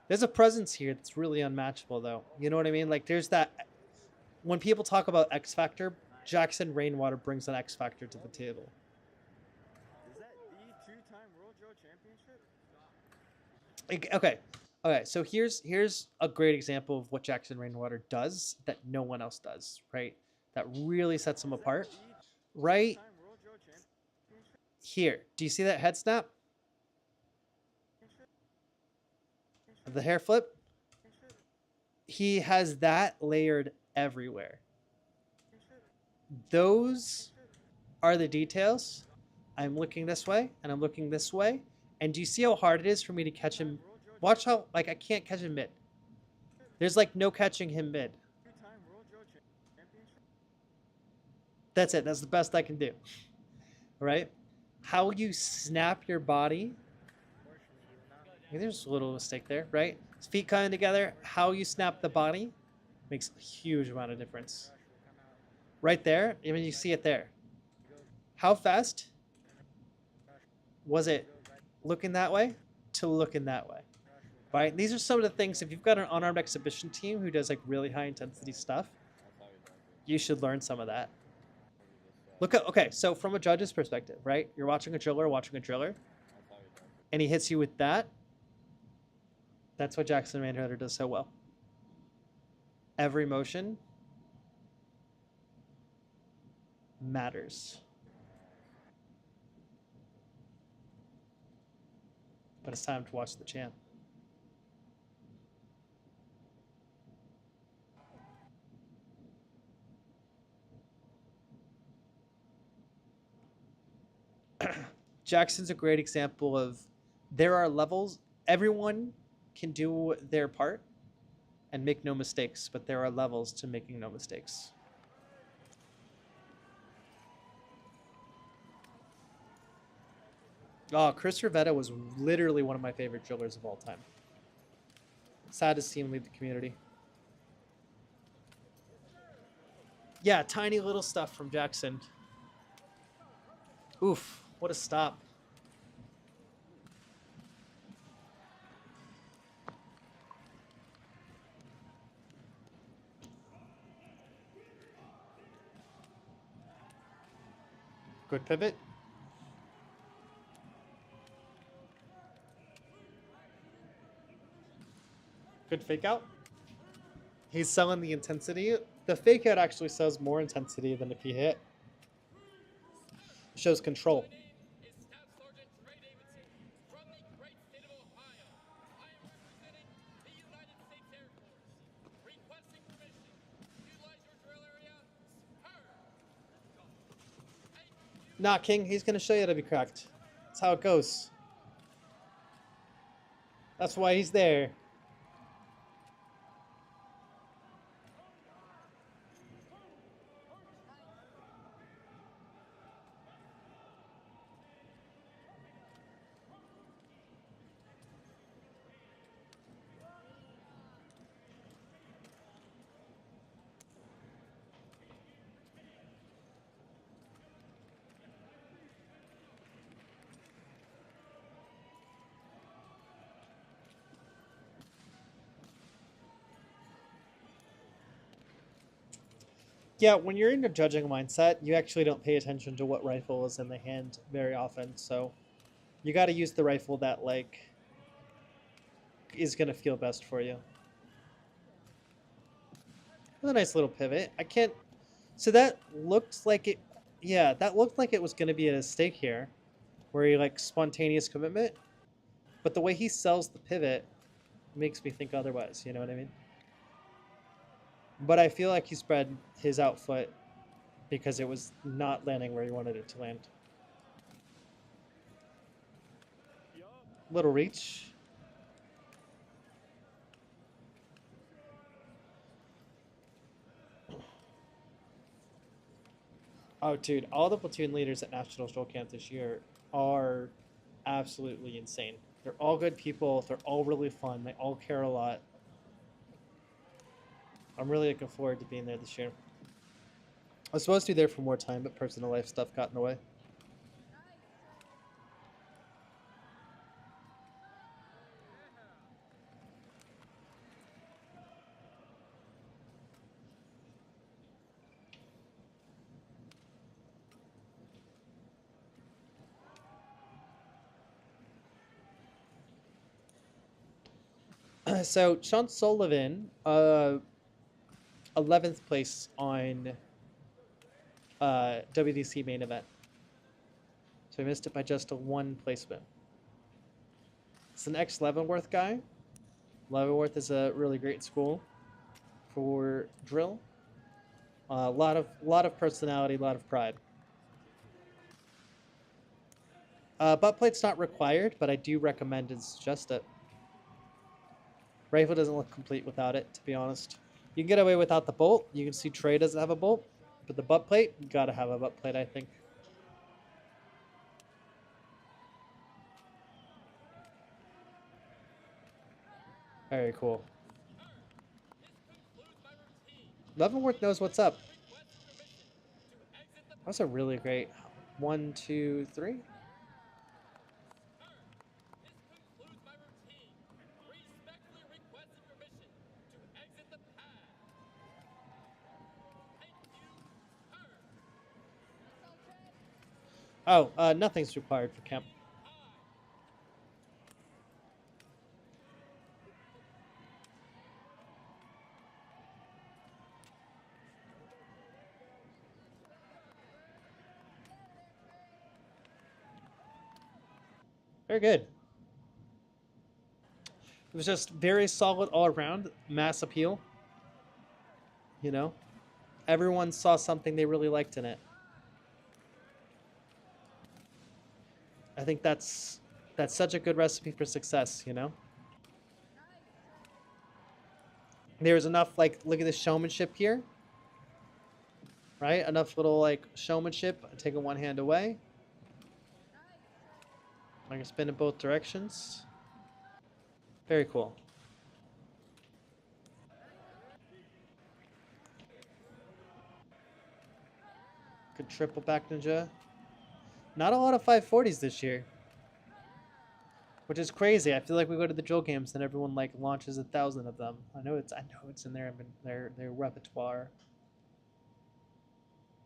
There's a presence here that's really unmatchable, though. You know what I mean? Like, there's that. When people talk about X Factor, Jackson Rainwater brings an X Factor to the table. Is that the two-time World Drill Championship? Okay, Okay, so here's a great example of what Jackson Rainwater does that no one else does, right? That really sets him apart. Right here, do you see that head snap? The hair flip? He has that layered everywhere. Those are the details. I'm looking this way and I'm looking this way. And do you see how hard it is for me to catch him? Watch how, like, I can't catch him mid. There's like no catching him mid. That's it. That's the best I can do. Right? How you snap your body. There's a little mistake there, right? Feet coming together. How you snap the body makes a huge amount of difference. Right there, I mean, you see it there. How fast was it looking that way to looking that way? Right? These are some of the things, if you've got an unarmed exhibition team who does like really high intensity stuff, you should learn some of that. Look at, okay, so from a judge's perspective, right? You're watching a driller, and he hits you with that. That's what Jackson Rainwater does so well. Every motion matters. But it's time to watch the champ. Jackson's a great example of there are levels. Everyone can do their part and make no mistakes, but there are levels to making no mistakes. Oh, Chris Rivetta was literally one of my favorite drillers of all time. Sad to see him leave the community. Yeah, tiny little stuff from Jackson. Oof, what a stop. Good pivot. Good fake out. He's selling the intensity. The fake out actually sells more intensity than if he hit. Shows control. Nah, King, he's going to show you how to be cracked. That's how it goes. That's why he's there. Yeah, when you're in a judging mindset, you actually don't pay attention to what rifle is in the hand very often. So you got to use the rifle that like is going to feel best for you. A nice little pivot. I can't. So that looked like it. Yeah, that looked like it was going to be a mistake here, where he like spontaneous commitment. But the way he sells the pivot makes me think otherwise. You know what I mean? But I feel like he spread his outfoot because it was not landing where he wanted it to land. Little reach. Oh, dude, all the platoon leaders at National Stroll Camp this year are absolutely insane. They're all good people. They're all really fun. They all care a lot. I'm really looking forward to being there this year. I was supposed to be there for more time, but personal life stuff got in the way. So Sean Sullivan, 11th place on WDC main event. So he missed it by just a 1 placement. It's an ex-Leavenworth guy. Leavenworth is a really great school for drill. A lot of personality, a lot of pride. Butt plate's not required, but I do recommend and suggest it. Rifle doesn't look complete without it, to be honest. You can get away without the bolt. You can see Trey doesn't have a bolt, but the butt plate, you gotta have a butt plate, I think. Very cool. Leavenworth knows what's up. That's a really great 1, 2, 3. Oh, nothing's required for camp. Very good. It was just very solid all around. Mass appeal. You know? Everyone saw something they really liked in it. I think that's such a good recipe for success, you know? There's enough, like, look at the showmanship here. Right? Enough little, like, showmanship. Taking one hand away. I can spin in both directions. Very cool. Good triple back ninja. Not a lot of 540s this year. Which is crazy. I feel like we go to the drill games and everyone like launches 1,000 of them. I know it's in their repertoire.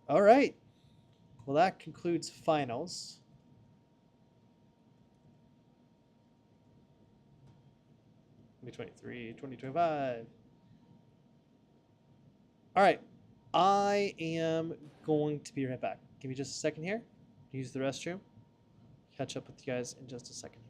All right. Well, that concludes finals. 2023, 2025. All right. I am going to be right back. Give me just a second here. Use the restroom. Catch up with you guys in just a second here.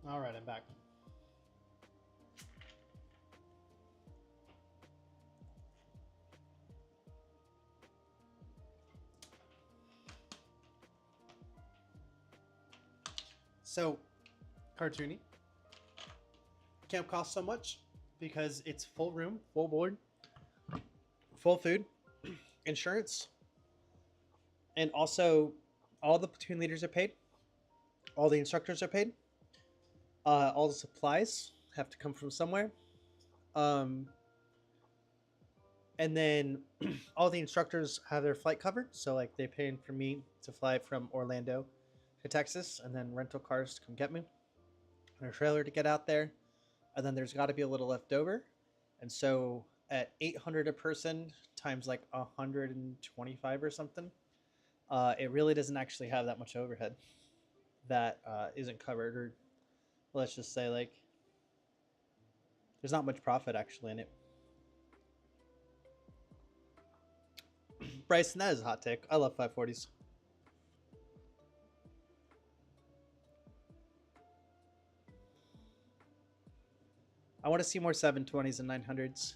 All right, I'm back. So, cartoony. Camp costs so much because it's full room, full board, full food, insurance, and also all the platoon leaders are paid, all the instructors are paid, all the supplies have to come from somewhere, um, and then all the instructors have their flight covered. So like they paying for me to fly from Orlando to Texas, and then rental cars to come get me, and a trailer to get out there, and then there's got to be a little left over, and so at 800 a person times like 125 or something, it really doesn't actually have that much overhead that isn't covered, or let's just say like there's not much profit actually in it. Bryson, that is a hot take. I love 540s. I want to see more 720s and 900s.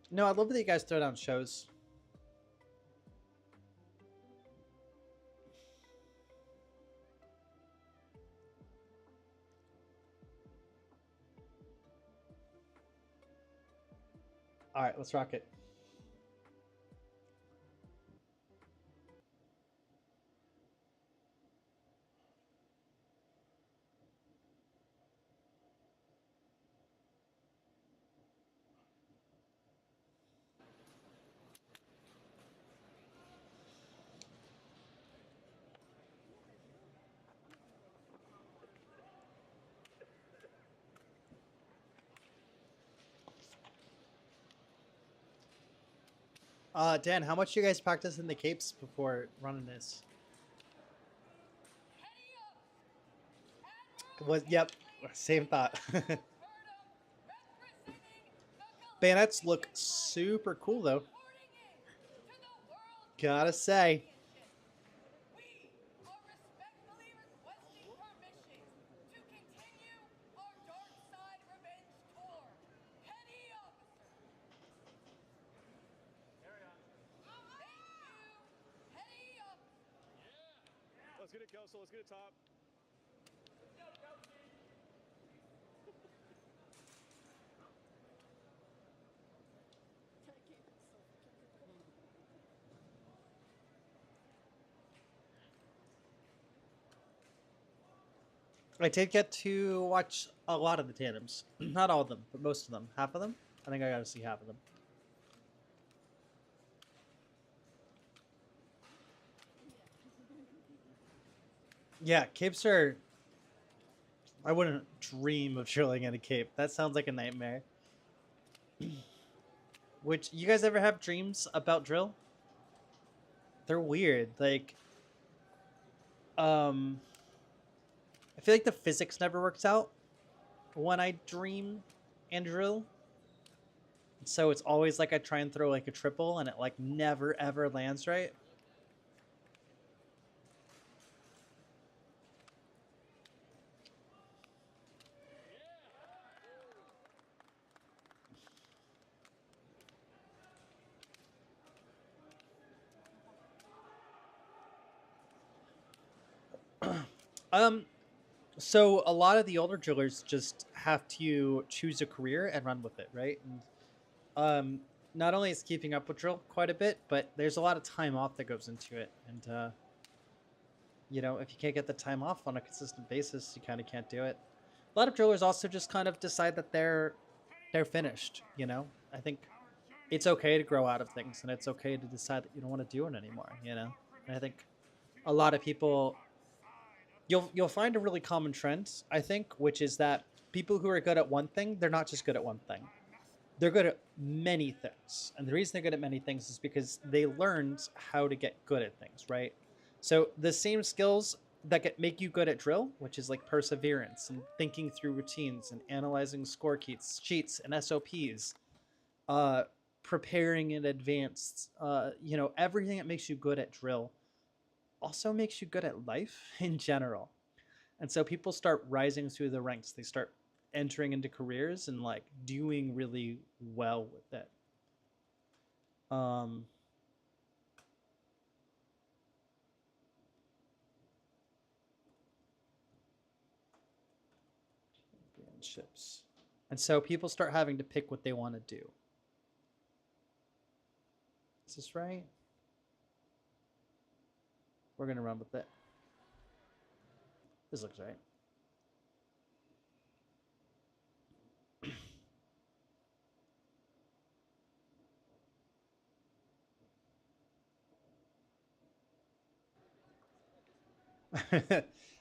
No, I love that you guys throw down shows. All right, let's rock it. Dan, how much you guys practice in the capes before running this? Yep, same thought. Bayonets look super cool though. Gotta say. Let's get it, Kelso. Let's get it top. I did get to watch a lot of the tandems. Not all of them, but most of them. Half of them? I think I got to see half of them. Yeah, capes are... I wouldn't dream of drilling in a cape. That sounds like a nightmare. Which, you guys ever have dreams about drill? They're weird. Like, I feel like the physics never works out when I dream and drill. So it's always like I try and throw like a triple and it like never ever lands right. So a lot of the older drillers just have to choose a career and run with it, right? And not only is keeping up with drill quite a bit, but there's a lot of time off that goes into it. And you know, if you can't get the time off on a consistent basis, you kind of can't do it. A lot of drillers also just kind of decide that they're finished, you know? I think it's okay to grow out of things, and it's okay to decide that you don't want to do it anymore, you know? And I think a lot of people, you'll find a really common trend, I think, which is that people who are good at one thing, they're not just good at one thing. They're good at many things. And the reason they're good at many things is because they learned how to get good at things, right? So the same skills that make you good at drill, which is like perseverance and thinking through routines and analyzing score sheets and SOPs, preparing in advance, you know, everything that makes you good at drill also makes you good at life in general. And so people start rising through the ranks. They start entering into careers and like doing really well with it. Um, Ships. And so people start having to pick what they want to do. Is this right? We're going to run with it. This looks right.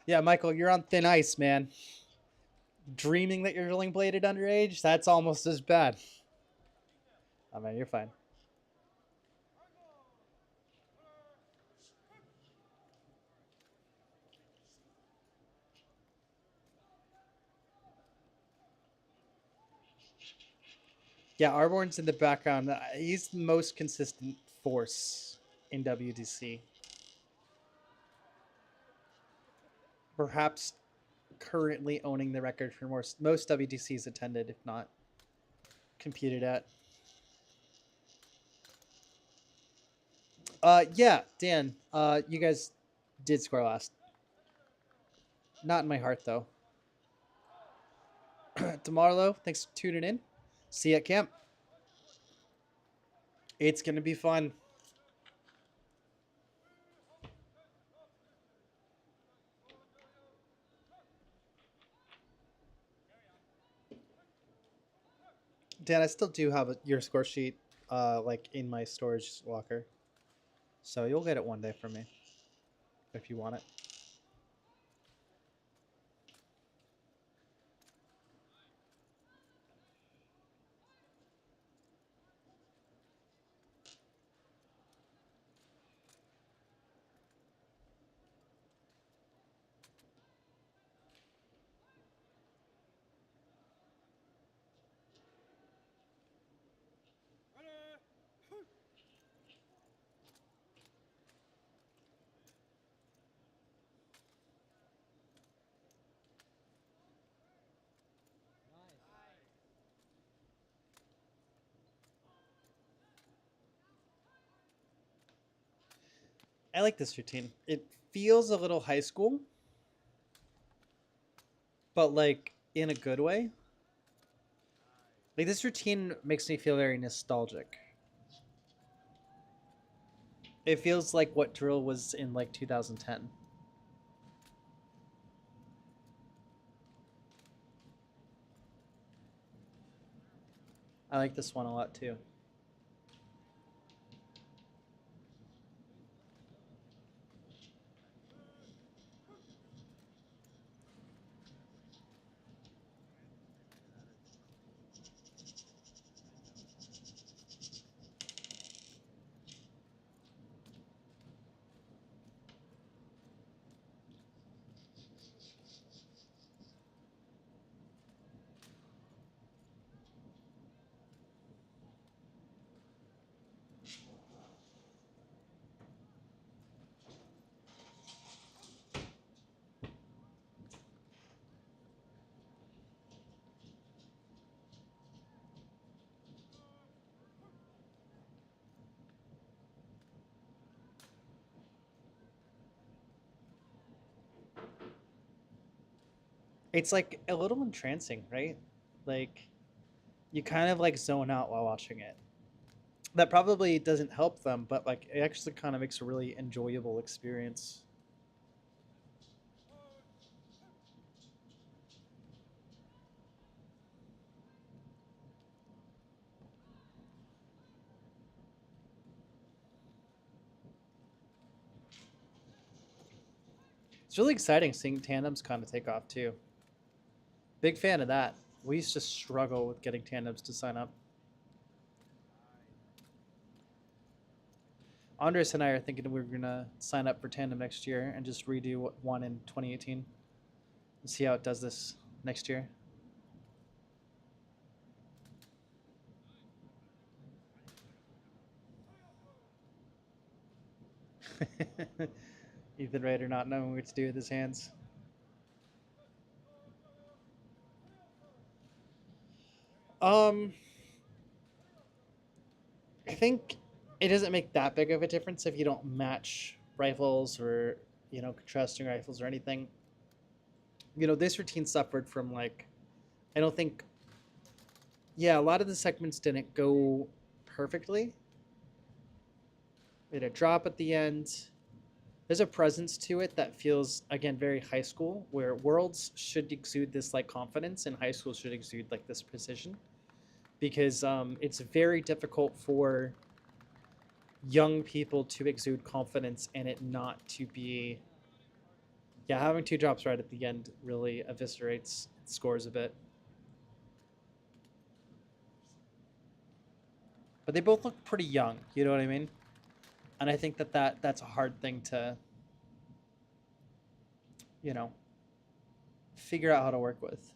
Yeah, Michael, you're on thin ice, man. Dreaming that you're drilling bladed underage, that's almost as bad. Oh, man, you're fine. Yeah, Arborn's in the background. He's the most consistent force in WDC. Perhaps currently owning the record for most WDCs attended, if not competed at. Yeah, Dan. You guys did score last. Not in my heart though. Tomorrow, thanks for tuning in. See you at camp. It's gonna be fun. Dan, I still do have your score sheet, like in my storage locker, so you'll get it one day from me if you want it. I like this routine. It feels a little high school, but like in a good way. Like this routine makes me feel very nostalgic. It feels like what drill was in like 2010. I like this one a lot too. It's like a little entrancing, right? Like you kind of like zone out while watching it. That probably doesn't help them, but like it actually kind of makes a really enjoyable experience. It's really exciting seeing tandems kind of take off too. Big fan of that. We used to struggle with getting tandems to sign up. Andres and I are thinking we're gonna sign up for tandem next year and just redo one in 2018 and see how it does this next year. Ethan Raider not knowing what to do with his hands. I think it doesn't make that big of a difference if you don't match rifles or, contrasting rifles or anything. This routine suffered from like, I don't think, yeah, a lot of the segments didn't go perfectly. We had a drop at the end. There's a presence to it that feels, again, very high school, where Worlds should exude this like confidence and high school should exude like this precision, because it's very difficult for young people to exude confidence and it not to be, yeah, having two drops right at the end really eviscerates scores a bit. But they both look pretty young, you know what I mean? And I think that's a hard thing to, you know, figure out how to work with.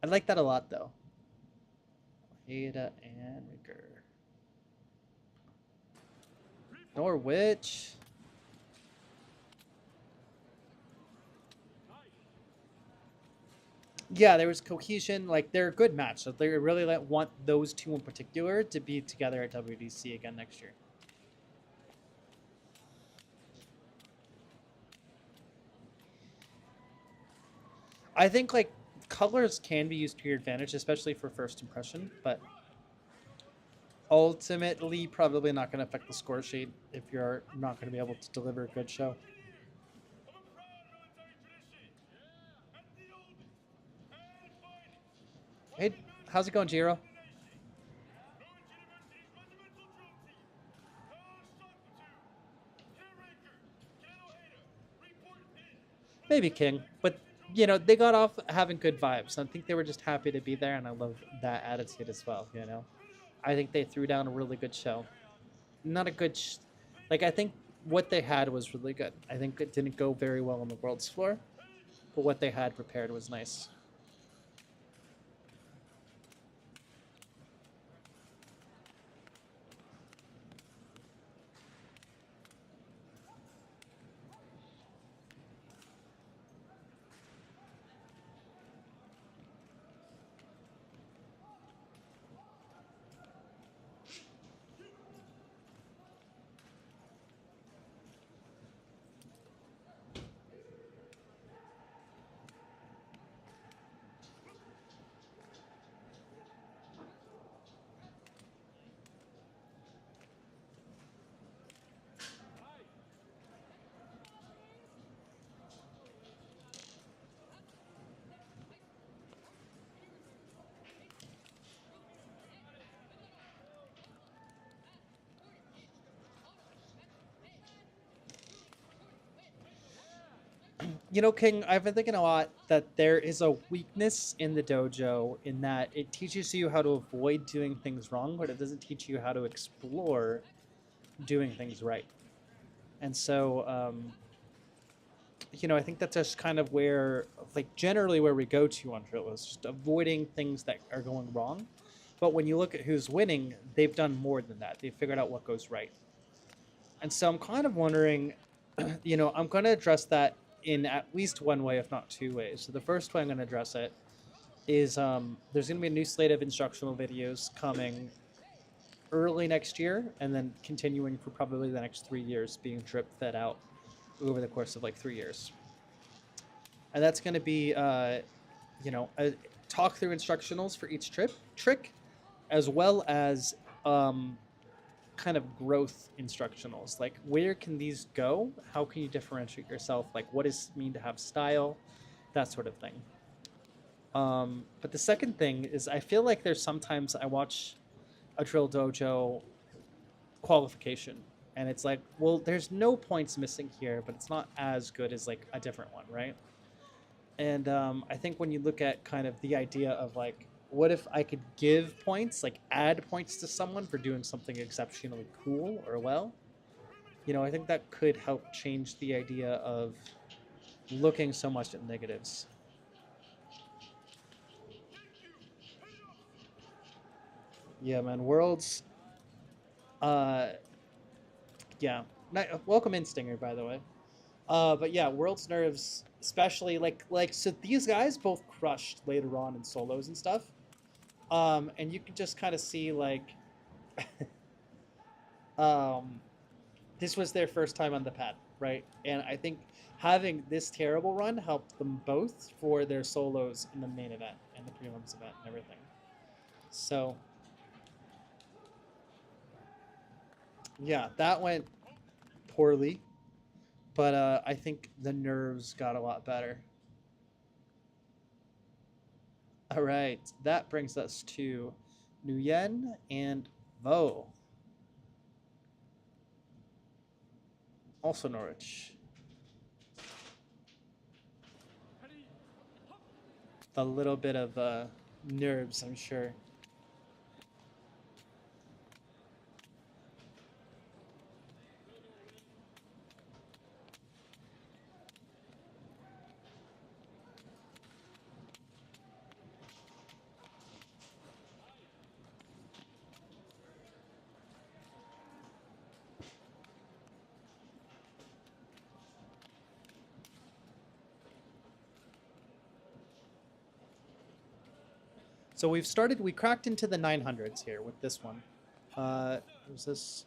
I like that a lot though. Ada and Ricker. Norwich. Yeah, there was cohesion. Like they're a good match. So they really want those two in particular to be together at WDC again next year. I think like colors can be used to your advantage, especially for first impression, but ultimately probably not going to affect the score sheet if you're not going to be able to deliver a good show. Hey, how's it going, Jiro? Maybe King, but they got off having good vibes. I think they were just happy to be there, and I love that attitude as well. I think they threw down a really good show. Not a good, like I think what they had was really good. I think it didn't go very well on the world's floor, but what they had prepared was nice. King, I've been thinking a lot that there is a weakness in the dojo in that it teaches you how to avoid doing things wrong, but it doesn't teach you how to explore doing things right. And so, I think that's just kind of where, like, generally where we go to on Drill is just avoiding things that are going wrong. But when you look at who's winning, they've done more than that. They've figured out what goes right. And so I'm kind of wondering, I'm going to address that in at least one way, if not two ways. So the first way I'm going to address it is there's going to be a new slate of instructional videos coming early next year and then continuing for probably the next 3 years, being drip fed out over the course of like 3 years. And that's going to be, a talk through instructionals for each trick, as well as kind of growth instructionals. Like, where can these go? How can you differentiate yourself? Like, what does it mean to have style? That sort of thing. But the second thing is I feel like there's sometimes I watch a drill dojo qualification and it's like, well, there's no points missing here, but it's not as good as like a different one, right? And I think when you look at kind of the idea of like, what if I could give points, like add points to someone for doing something exceptionally cool or well? I think that could help change the idea of looking so much at negatives. Yeah, man, Worlds. Uh, yeah, Welcome in, Stinger, by the way. But yeah, World's Nerves, especially so these guys both crushed later on in solos and stuff. And you can just kind of see like um, this was their first time on the pad, right? And I think having this terrible run helped them both for their solos in the main event and the prelims event and everything. So yeah, that went poorly, but I think the nerves got a lot better. All right, that brings us to Nguyen and Vo, also Norwich. A little bit of nerves, I'm sure. So we cracked into the 900s here with this one. Was this?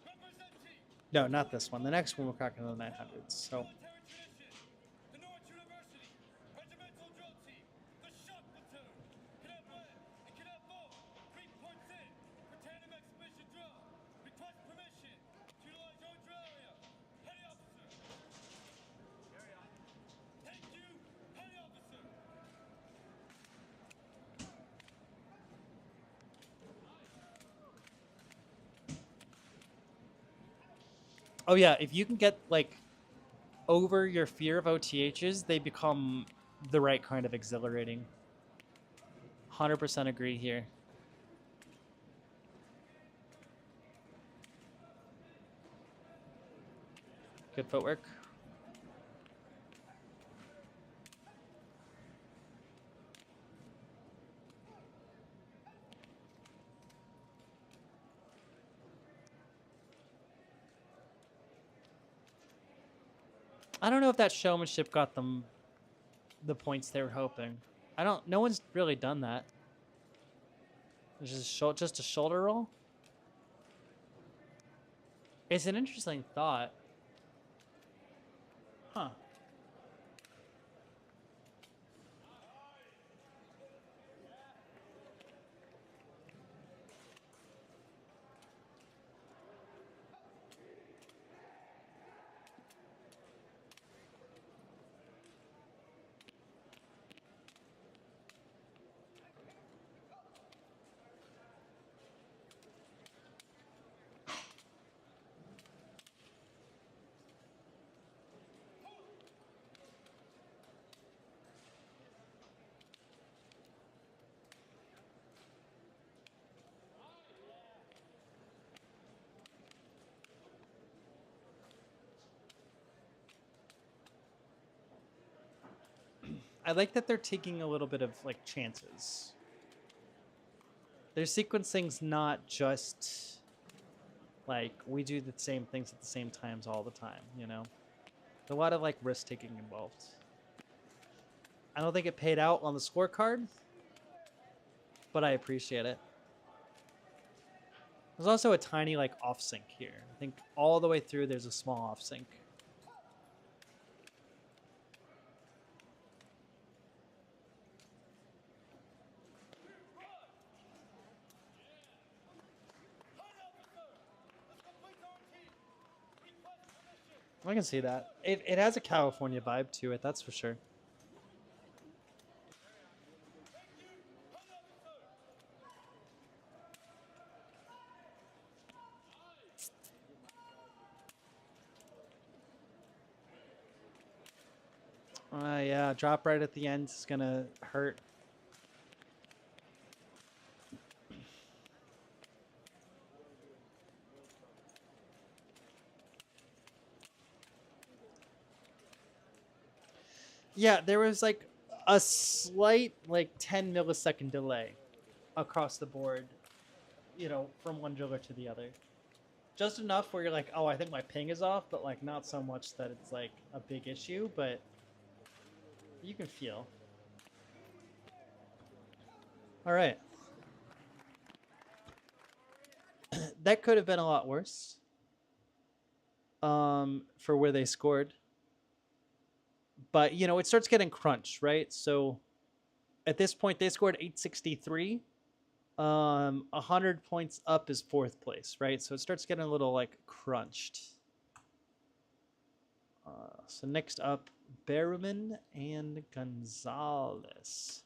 No, not this one. The next one we're cracking into the 900s. So The Norwich University Regimental Drill Team, the Shot Platoon, Cadet Red and Cadet Bull, 3 points in for Tandem Exhibition Drill. Request permission to utilize your drill area. Petty Officer. Carry on. Thank you, Petty Officer. oh yeah, if you can get like over your fear of OTHs, they become the right kind of exhilarating. 100% agree here. Good footwork. I don't know if that showmanship got them the points they were hoping. No one's really done that. It's just a shoulder roll. It's an interesting thought. Huh. I like that they're taking a little bit of like chances. Their sequencing's not just like we do the same things at the same times all the time, you know? There's a lot of like risk taking involved. I don't think it paid out on the scorecard, but I appreciate it. There's also a tiny like off sync here. I think all the way through there's a small off sync. I can see that. It has a California vibe to it, that's for sure. Yeah, drop right at the end is gonna hurt. Yeah, there was like a slight like 10 millisecond delay across the board, you know, from one driller to the other. Just enough where you're like, oh, I think my ping is off, but like not so much that it's like a big issue, but you can feel. All right. That could have been a lot worse. For where they scored. But, you know, it starts getting crunched, right? So at this point, they scored 863. 100 points up is fourth place, right? So it starts getting a little like crunched. So next up, Berman and Gonzalez.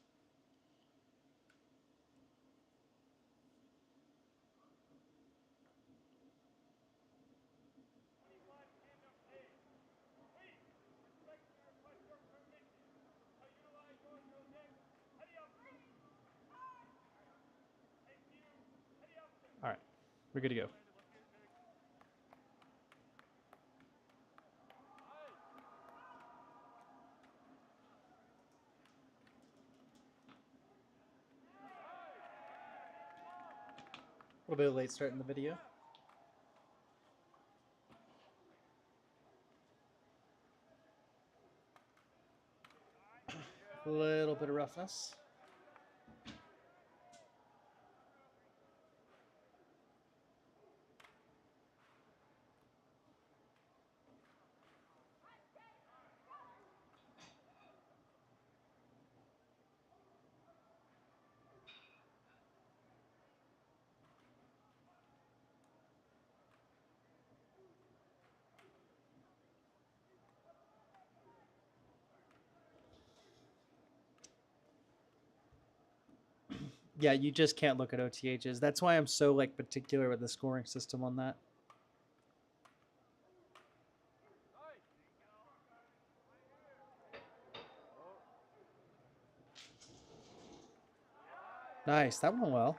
All right, we're good to go. A little bit of late start in the video. A little bit of roughness. Yeah, you just can't look at OTHs. That's why I'm so like particular with the scoring system on that. Nice, that went well.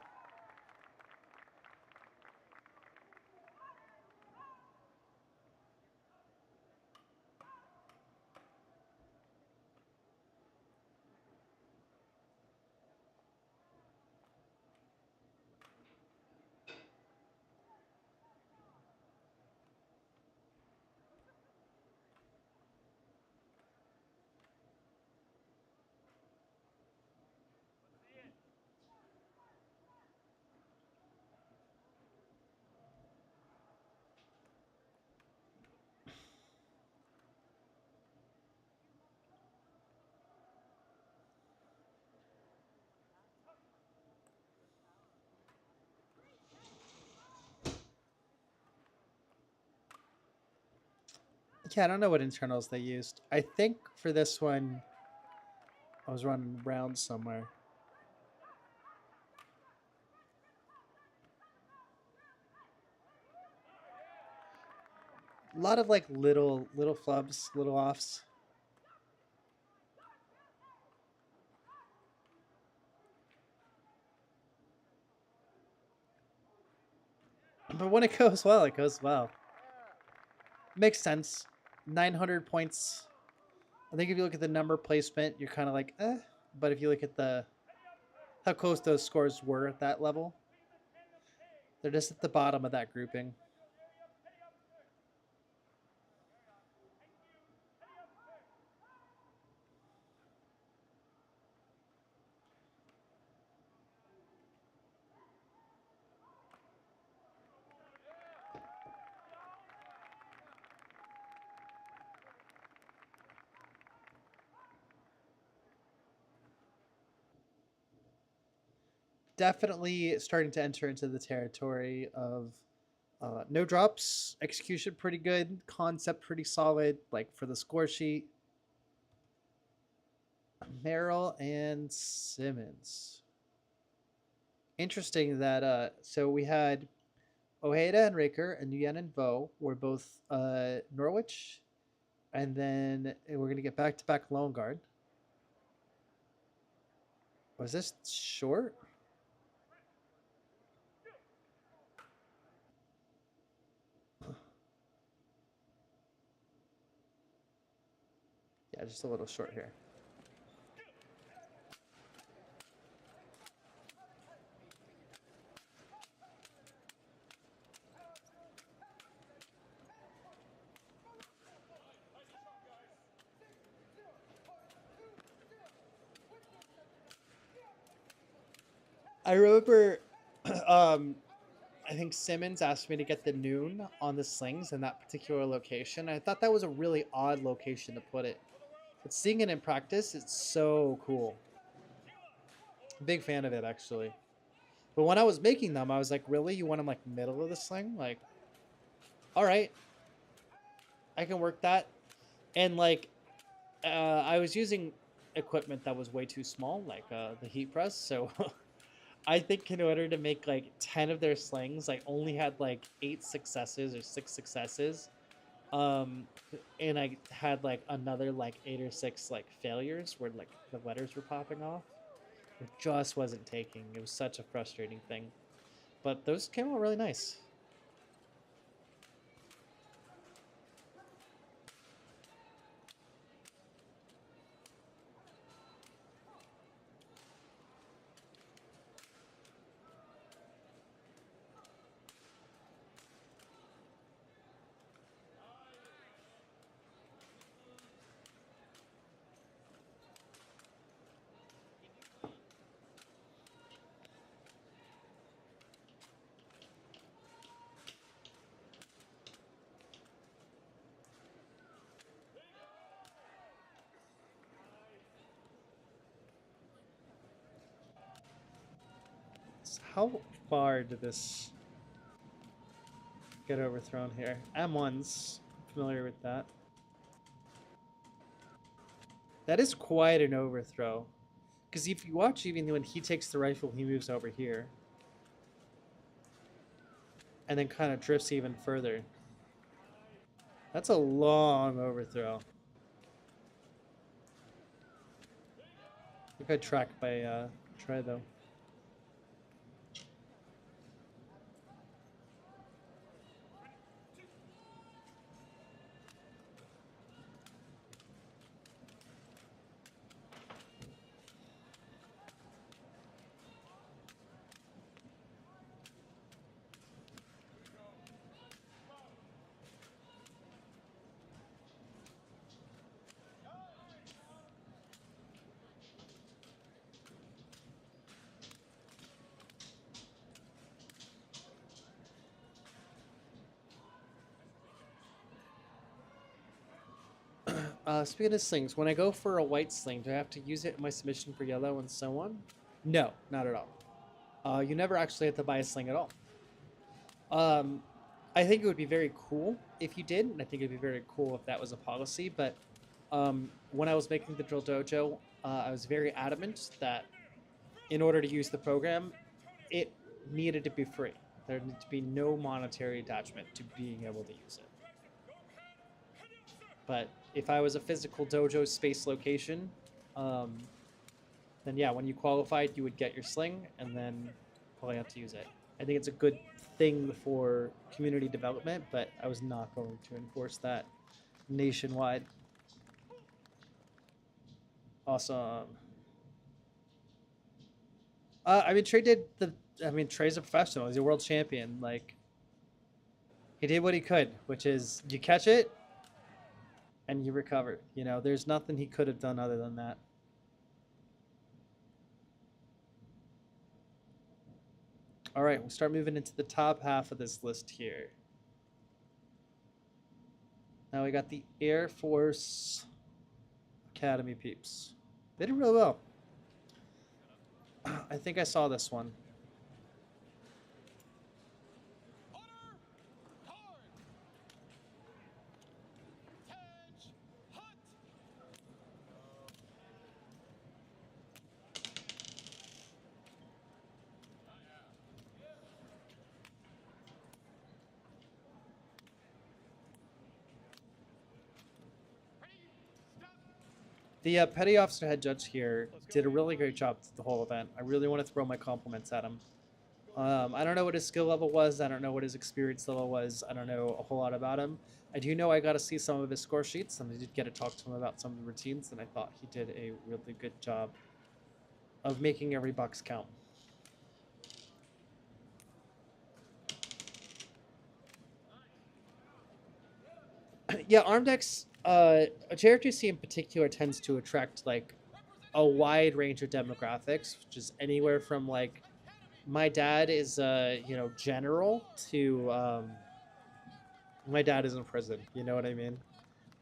Yeah, I don't know what internals they used. I think for this one, I was running around somewhere. A lot of like little flubs, little offs. But when it goes well, it goes well. Makes sense. 900 points. I think if you look at the number placement, you're kind of like, eh. But if you look at the how close those scores were at that level, they're just at the bottom of that grouping. Definitely starting to enter into the territory of no drops, execution pretty good, concept pretty solid, like for the score sheet. Merrill and Simmons. Interesting that so we had Ojeda and Raker and Nguyen and Vo were both Norwich, and then we're gonna get back to back Lone Guard. Was this short? Yeah, just a little short here. I remember, um, I think Simmons asked me to get the noon on the slings in that particular location. I thought that was a really odd location to put it. But seeing it in practice, it's so cool. Big fan of it, actually. But when I was making them, I was like, really? You want them like middle of the sling? Like, all right, I can work that. And like, I was using equipment that was way too small, like the heat press. So I think in order to make like 10 of their slings, I only had like 8 successes or 6 successes. Um, and I had like another like 8 or 6 like failures where like the letters were popping off. It just wasn't taking. It was such a frustrating thing. But those came out really nice. So how far did this get overthrown here? M1's familiar with that. That is quite an overthrow. Because if you watch, even when he takes the rifle, he moves over here. And then kind of drifts even further. That's a long overthrow. A good track by Trey, though. Speaking of slings, when I go for a white sling, do I have to use it in my submission for yellow and so on? No, not at all. You never actually have to buy a sling at all. I think it would be very cool if you did, and I think it'd be very cool if that was a policy, but when I was making the Drill Dojo, I was very adamant that in order to use the program, it needed to be free. There needed to be no monetary attachment to being able to use it. But if I was a physical dojo space location, then yeah, when you qualified, you would get your sling and then probably have to use it. I think it's a good thing for community development, but I was not going to enforce that nationwide. Awesome. I mean, Trey did the. I mean, Trey's a professional. He's a world champion. Like, he did what he could, which is you catch it and you recover. You know, there's nothing he could have done other than that. All right, we'll start moving into the top half of this list here. Now we got the Air Force Academy peeps. They did really well. I think I saw this one. The petty officer head judge here did a really great job the whole event. I really want to throw my compliments at him. I don't know what his skill level was. I don't know what his experience level was. I don't know a whole lot about him. I do know I got to see some of his score sheets, and I did get to talk to him about some of the routines, and I thought he did a really good job of making every box count. Yeah, Armdex, JRTC in particular tends to attract like a wide range of demographics, which is anywhere from like my dad is general to my dad is in prison, you know what I mean?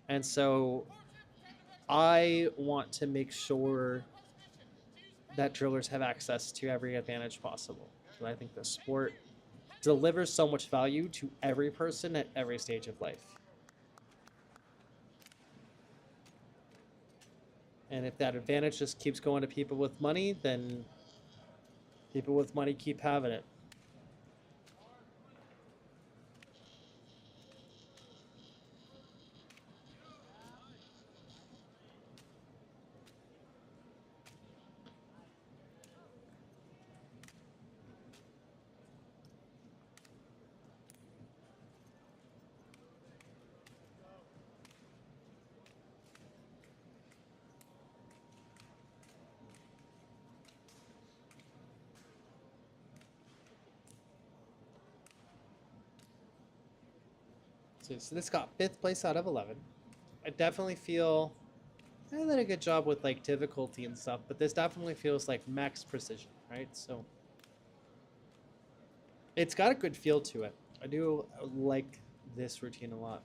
And so I want to make sure that drillers have access to every advantage possible. And I think the sport delivers so much value to every person at every stage of life. And if that advantage just keeps going to people with money, then people with money keep having it. So this got 5th place out of 11. I definitely feel I did a good job with like difficulty and stuff, but this definitely feels like max precision, right? So it's got a good feel to it. I do like this routine a lot.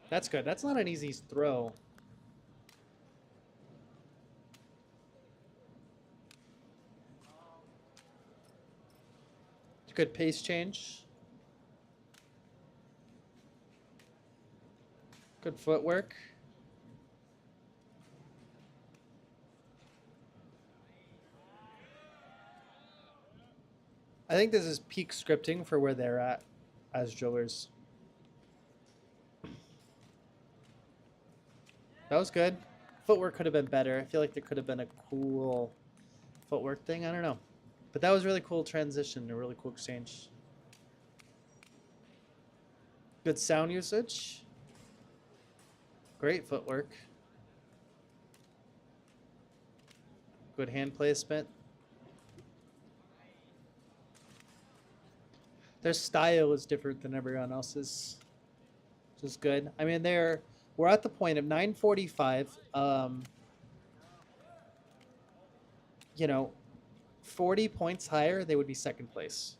That's good. That's not an easy throw. Good pace change. Good footwork. I think this is peak scripting for where they're at as drillers. That was good. Footwork could have been better. I feel like there could have been a cool footwork thing. I don't know. But that was really cool transition, a really cool exchange. Good sound usage. Great footwork. Good hand placement. Their style is different than everyone else's, which is good. I mean, we're at the point of 9:45. 40 points higher, they would be second place.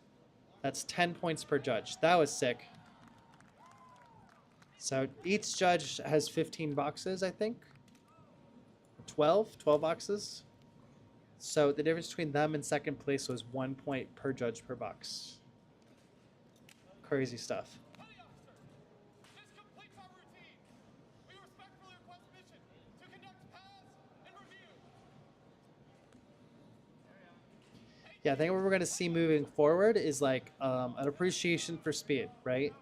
That's 10 points per judge. That was sick. So each judge has 15 boxes, I think. 12 boxes. So the difference between them and second place was 1 point per judge per box. Crazy stuff. Petty officer, this completes our routine. We respectfully request permission to conduct pass and review. Yeah, I think what we're going to see moving forward is like an appreciation for speed, right?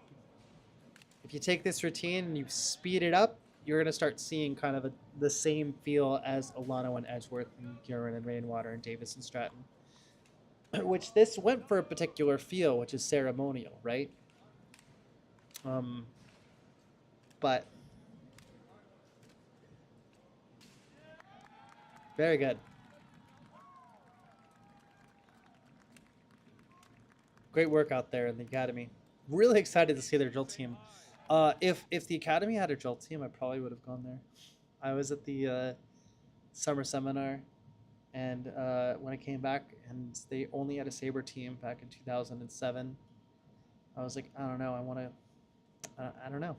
If you take this routine and you speed it up, you're going to start seeing kind of the same feel as Alano and Edgeworth and Guerin and Rainwater and Davis and Stratton. Which this went for a particular feel, which is ceremonial, right? But very good. Great work out there in the academy. Really excited to see their drill team. If the academy had a drill team, I probably would have gone there. I was at the summer seminar, and when I came back and they only had a saber team back in 2007, I was like, I don't know, I don't know,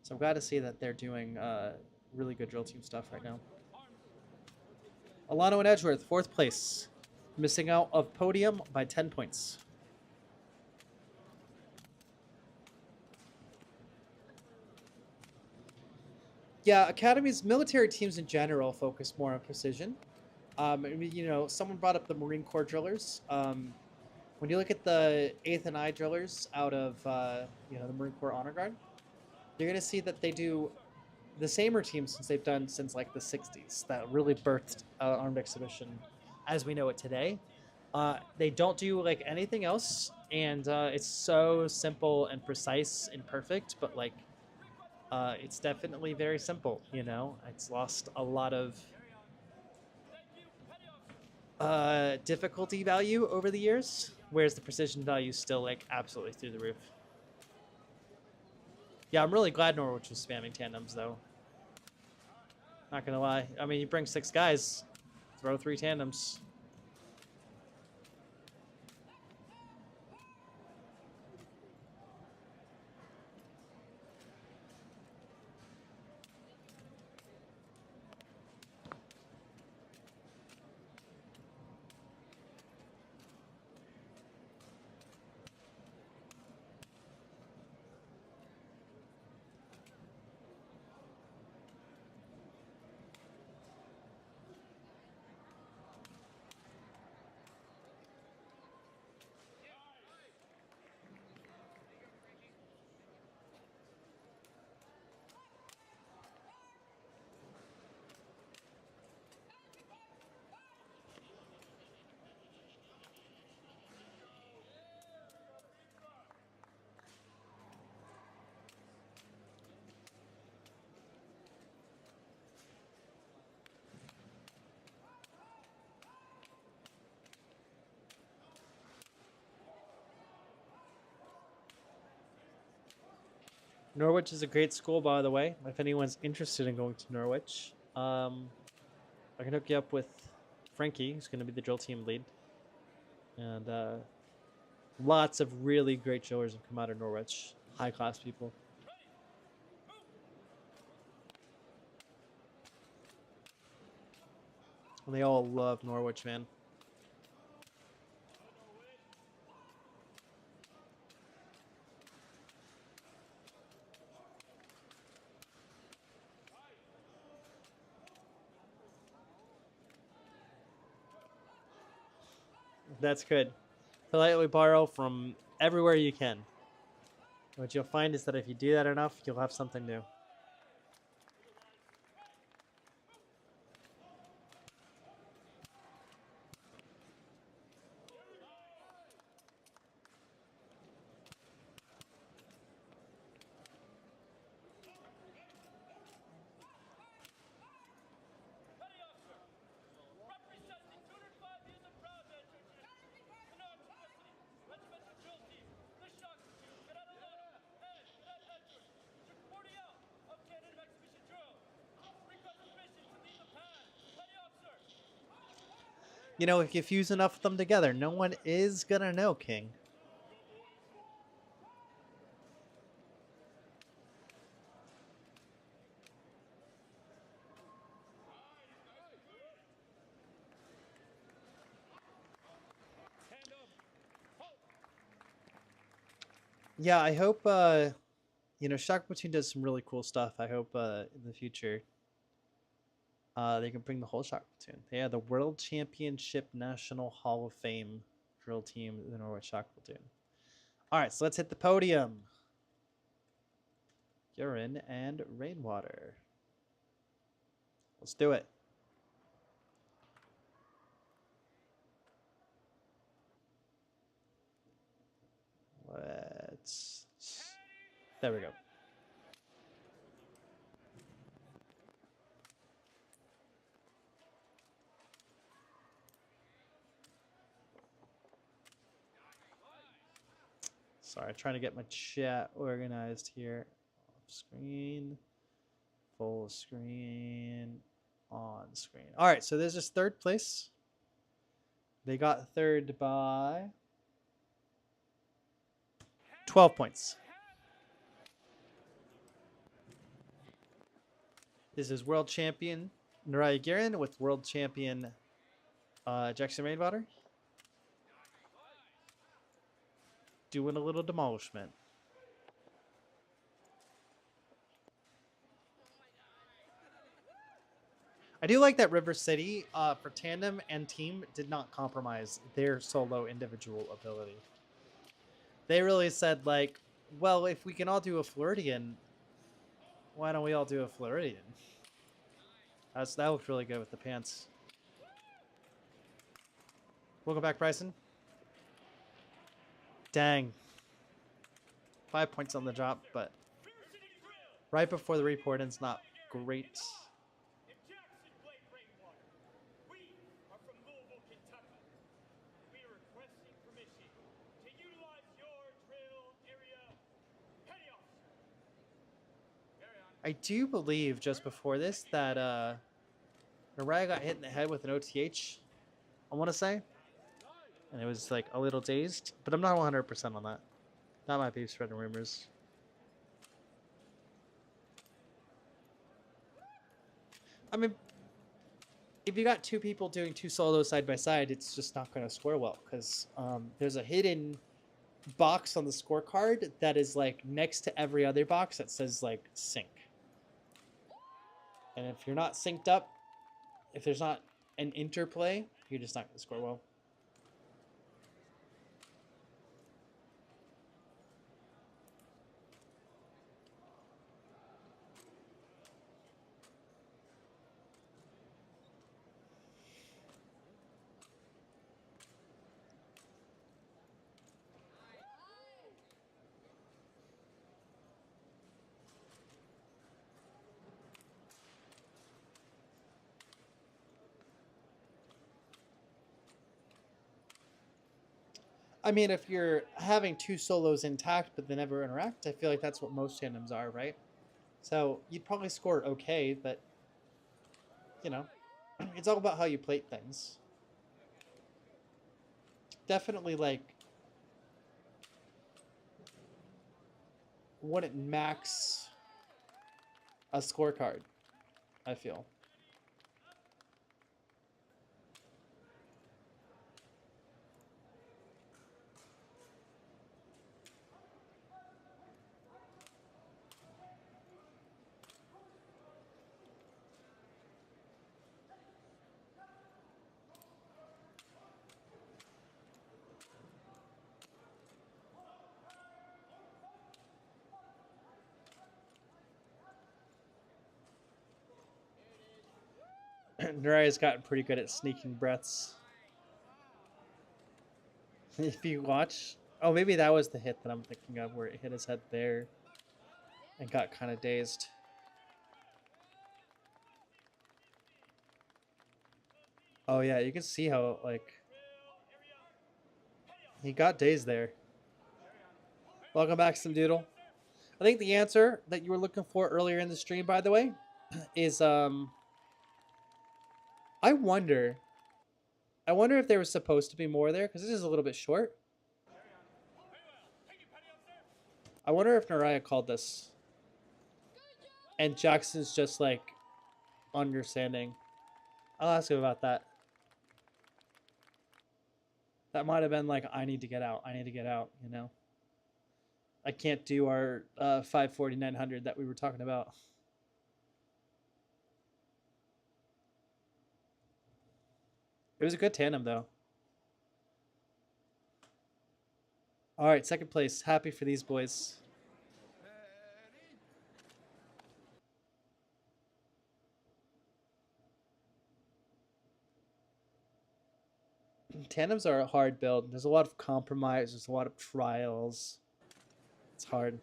So I'm glad to see that they're doing really good drill team stuff right now. Alano and Edgeworth, 4th place, missing out of podium by 10 points. Yeah, academies, military teams in general focus more on precision. Someone brought up the Marine Corps drillers. When you look at the 8th and I drillers out of the Marine Corps Honor Guard, you're gonna see that they do the same routine since like the 60s. That really birthed armed exhibition as we know it today. They don't do like anything else, and it's so simple and precise and perfect. But like, it's definitely very simple. It's lost a lot of difficulty value over the years, whereas the precision value is still like absolutely through the roof. Yeah, I'm really glad Norwich was spamming tandems, though. Not gonna lie. I mean, you bring 6 guys, throw 3 tandems. Norwich is a great school, by the way. If anyone's interested in going to Norwich, I can hook you up with Frankie, who's going to be the drill team lead. And lots of really great drillers have come out of Norwich. High-class people. And they all love Norwich, man. That's good. Politely borrow from everywhere you can. What you'll find is that if you do that enough, you'll have something new. Petty officer, representing 205 years of proud veterans, Canard University, regimental drill team, the shock platoon, cadet 11, and cadet Edward, took 40 out of Tandem exhibition drill. Request permission to leave the pad. Petty officer. You know, if you fuse enough of them together, no one is gonna know, King. Yeah, I hope you know, Shock Platoon does some really cool stuff. I hope in the future they can bring the whole Shock Platoon. Yeah, the World Championship National Hall of Fame drill team, the Norwich Shock Platoon. All right, so let's hit the podium. Urine and Rainwater. Let's do it. Let's... There we go. Sorry, trying to get my chat organized here. Off screen, full screen, on screen. All right, so this is 3rd place. They got 3rd by 12 points. This is world champion Naraya Guerin with world champion Jackson Rainwater. Doing a little demolishment. I do like that River City for Tandem and Team did not compromise their solo individual ability. They really said, like, well, if we can all do a Floridian, why don't we all do a Floridian? That looked really good with the pants. Welcome back, Bryson. Dang. 5 points on the drop, but right before the report ends, not great. If Jackson played Rainwater, we are from Louisville, Kentucky. We are requesting permission to utilize your drill area. Petty officer, I do believe just before this that Naraya got hit in the head with an OTH, I want to say. And it was like a little dazed, but I'm not 100% on that. That might be spreading rumors. I mean, if you got two people doing two solos side by side, it's just not going to score well because there's a hidden box on the scorecard that is like next to every other box that says like sync. And if you're not synced up, if there's not an interplay, you're just not going to score well. I mean, if you're having two solos intact but they never interact, I feel like that's what most tandems are, right? So you'd probably score okay, but you know, it's all about how you plate things. Definitely like wouldn't max a scorecard, I feel. Naraya's gotten pretty good at sneaking breaths. If you watch, oh, maybe that was the hit that I'm thinking of, where it hit his head there and got kind of dazed. Oh yeah, you can see how like he got dazed there. Welcome back, Some Doodle. I think the answer that you were looking for earlier in the stream, by the way, is I wonder if there was supposed to be more there because this is a little bit short. I wonder if Naraya called this, and Jackson's just like understanding. I'll ask him about that. That might have been like, I need to get out. I need to get out. You know, I can't do our 540-900 that we were talking about. It was a good tandem, though. All right, second place. Happy for these boys. Tandems are a hard build. There's a lot of compromise. There's a lot of trials. It's hard.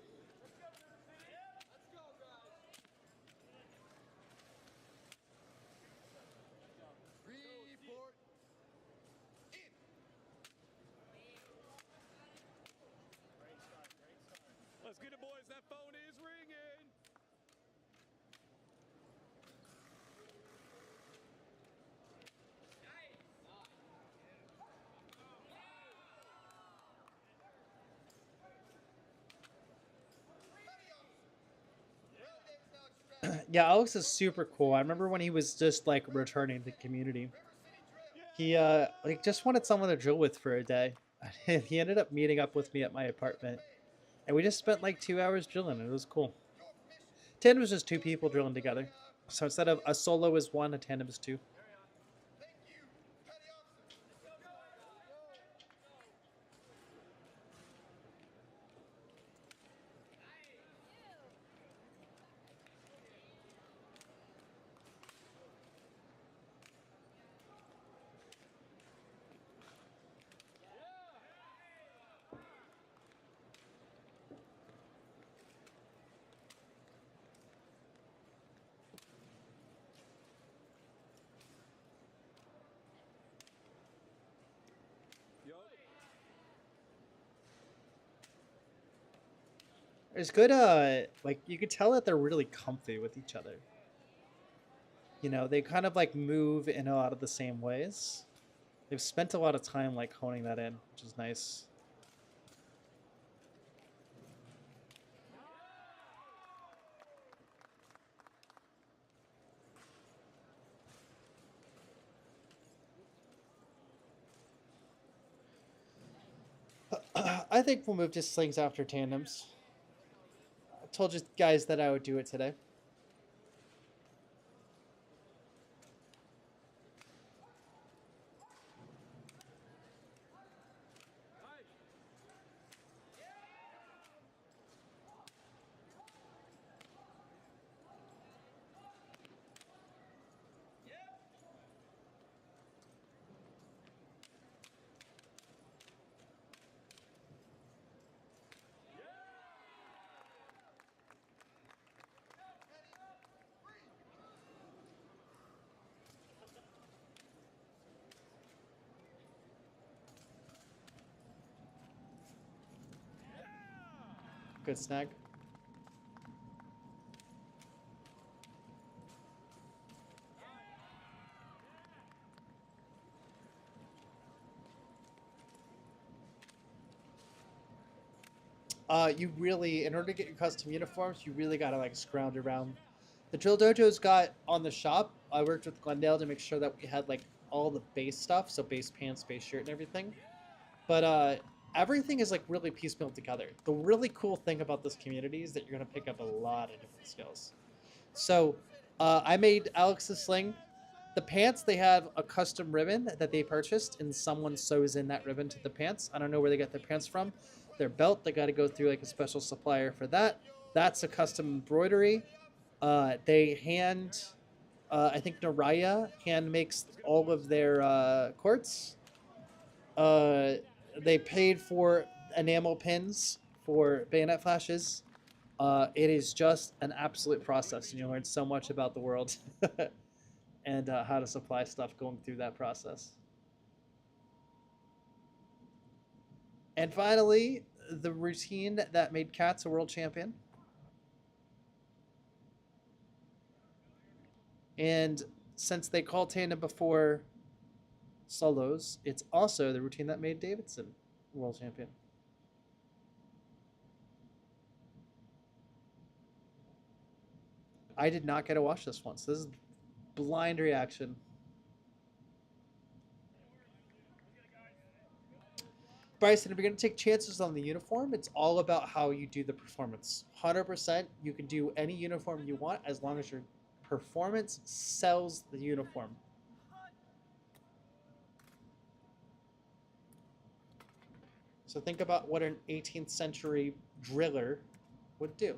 Let's get it, boys. That phone is ringing. Yeah, Alex is super cool. I remember when he was just like returning to the community. He like just wanted someone to drill with for a day. And he ended up meeting up with me at my apartment. And we just spent like 2 hours drilling. It was cool. Tandem was just two people drilling together. So instead of a solo is one, a tandem is two. It's good. Like you could tell that they're really comfy with each other. You know, they kind of like move in a lot of the same ways. They've spent a lot of time like honing that in, which is nice. I think we'll move to slings after tandems. I told you guys that I would do it today. Good snag. You really, in order to get your custom uniforms, you really gotta like scrounge around. The drill dojo's got on the shop. I worked with Glendale to make sure that we had like all the base stuff, so base pants, base shirt, and everything. But everything is like really piecemeal together. The really cool thing about this community is that you're gonna pick up a lot of different skills. So I made Alex's sling. The pants, they have a custom ribbon that they purchased, and someone sews in that ribbon to the pants. I don't know where they got their pants from. Their belt, they got to go through like a special supplier for that. That's a custom embroidery. They hand, I think Naraya hand makes all of their quartz. Uh, they paid for enamel pins for bayonet flashes. It is just an absolute process, and you learn so much about the world and how to supply stuff going through that process. And finally, the routine that made Katz a world champion. And since they called Tandem before solos, it's also the routine that made Davidson world champion. I did not get to watch this once. This is blind reaction. Bryson, if you're going to take chances on the uniform, it's all about how you do the performance. 100%, you can do any uniform you want as long as your performance sells the uniform. So think about what an 18th century driller would do.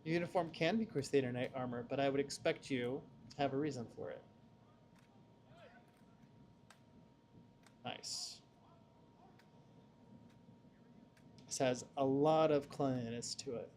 Your uniform can be Crusader Knight armor, but I would expect you to have a reason for it. Nice. This has a lot of cleanliness to it.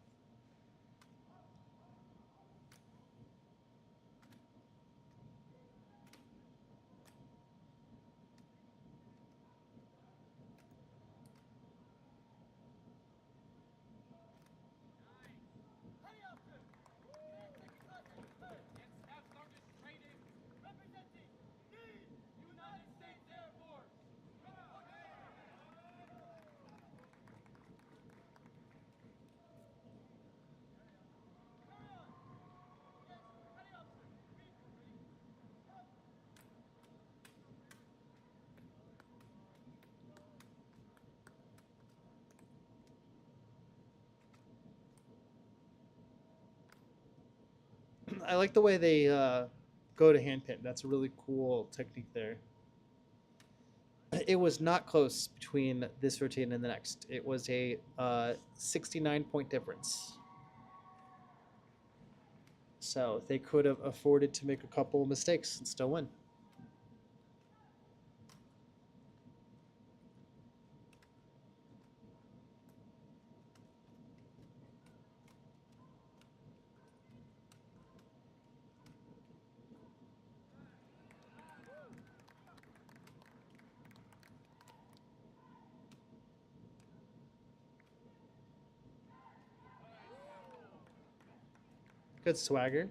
I like the way they go to handpin. That's a really cool technique there. It was not close between this routine and the next. It was a 69-point difference. So they could have afforded to make a couple mistakes and still win. Good swagger.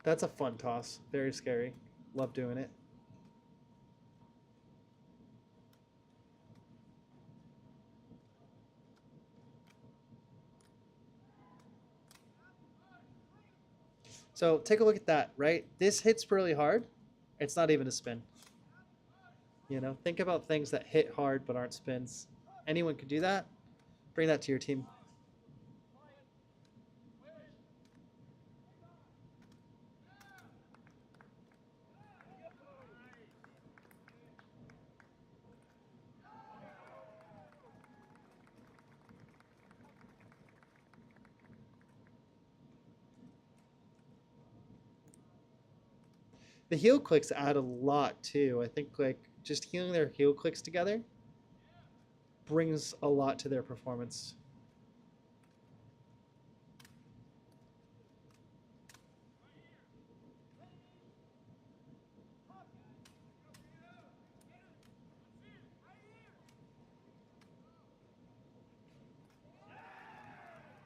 That's a fun toss. Very scary. Love doing it. So take a look at that, right? This hits really hard. It's not even a spin. You know, think about things that hit hard but aren't spins. Anyone could do that. Bring that to your team. The heel clicks add a lot too. I think like just healing their heel clicks together brings a lot to their performance.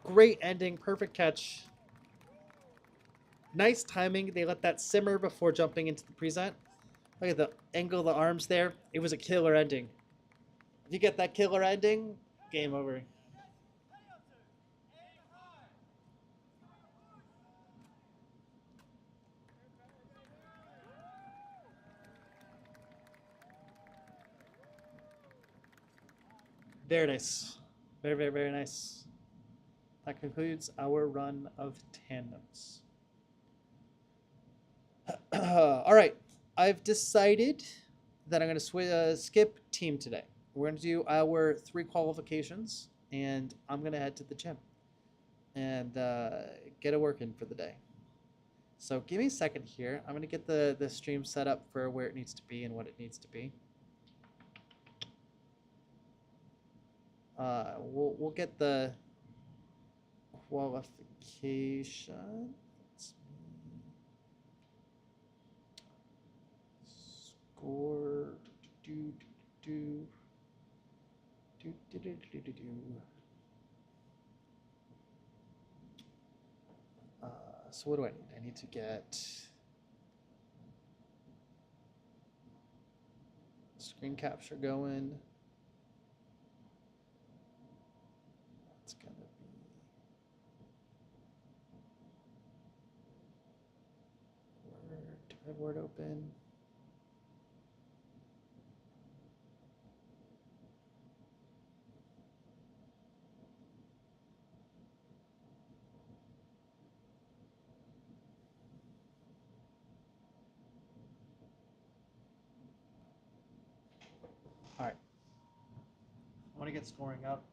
Great ending, perfect catch. Nice timing. They let that simmer before jumping into the present. Look at the angle of the arms there. It was a killer ending. If you get that killer ending, game over. Very nice. Very, very, very nice. That concludes our run of tandems. All right. I've decided that I'm going to skip team today. We're going to do our 3 qualifications, and I'm going to head to the gym and get a work in for the day. So give me a second here. I'm going to get the stream set up for where it needs to be and what it needs to be. We'll get the qualification. Score. So what do I need? I need to get screen capture going. That's gonna be Word. Do I have Word open? All right. I want to get scoring up.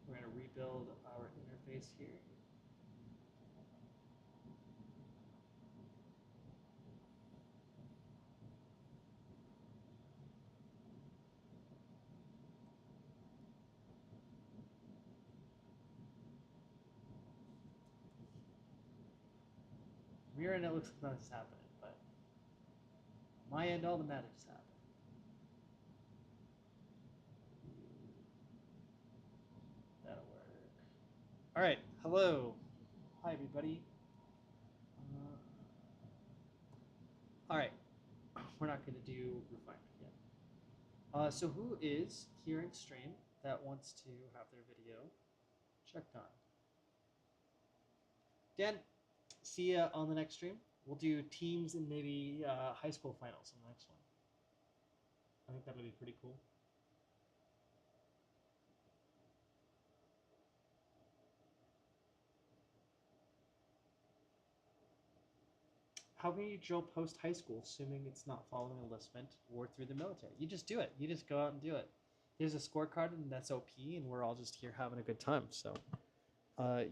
We're going to rebuild our interface here. From your end, it looks like nothing's happening, but on my end, all the magic's happening. That'll work. All right. Hello. Hi, everybody. All right. We're not going to do refinement yet. So who is here in stream that wants to have their video checked on? Dan, see ya on the next stream. We'll do teams and maybe high school finals on the next one. I think that would be pretty cool. How can you drill post high school, assuming it's not following enlistment or through the military? You just do it. You just go out and do it. There's a scorecard and that's OP, and we're all just here having a good time. So,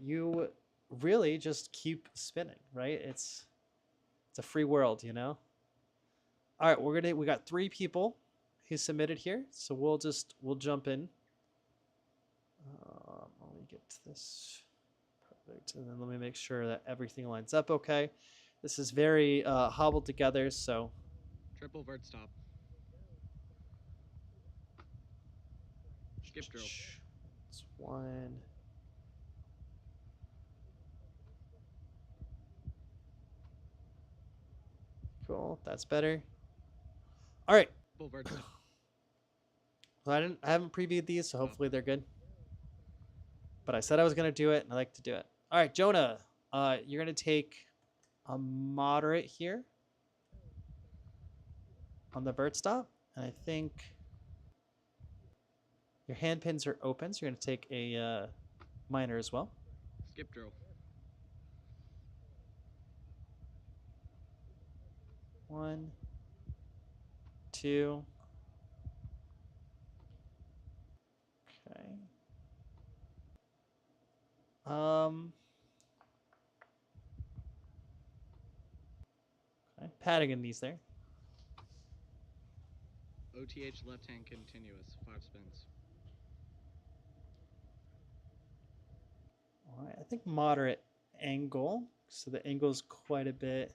you really just keep spinning, right? It's a free world, you know. All right, we got 3 people who submitted here, so we'll jump in. Let me get to this. Perfect, and then let me make sure that everything lines up okay. This is very hobbled together, so Triple vert stop. Skip drill. it's 1. Cool, that's better. All right. Triple vert stop. Well, I haven't previewed these, so hopefully they're good. But I said I was gonna do it, and I like to do it. All right, Jonah, you're gonna take a moderate here on the vert stop, and I think your hand pins are open, so you're gonna take a minor as well. Skip drill. 1, 2. Okay. Okay. Padding in these there. OTH left hand continuous. 5 spins. All right. I think moderate angle. So the angle is quite a bit.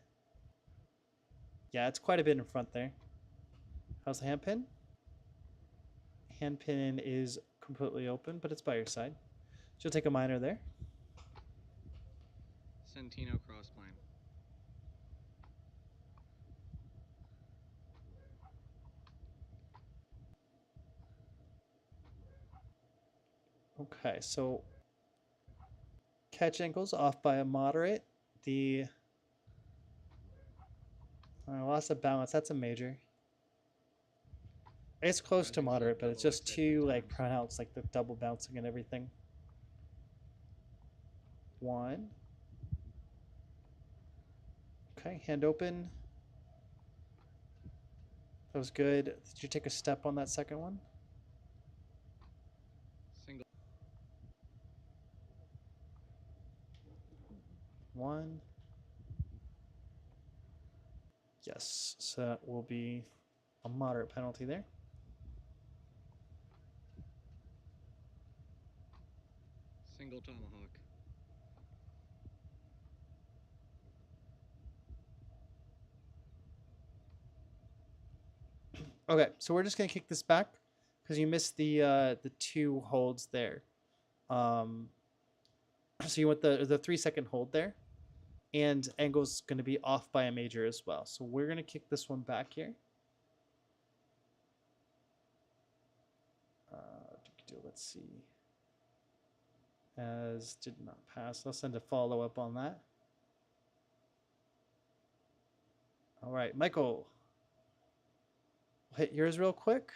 Yeah, it's quite a bit in front there. How's the hand pin? Hand pin is completely open, but it's by your side. So you'll take a minor there. Centino crossplane. Okay, so catch angle's off by a moderate. I lost a balance. That's a major. It's close to moderate, but it's just too like pronounced, like the double bouncing and everything. 1. Okay, hand open. That was good. Did you take a step on that second one? Single. 1. Yes, so that will be a moderate penalty there. Single tomahawk. Okay, so we're just gonna kick this back because you missed the 2 holds there. So you want the 3-second hold there, and angle's gonna be off by a major as well. So we're gonna kick this one back here. Let's see. As did not pass. I'll send a follow up on that. All right, Michael. We'll hit yours real quick.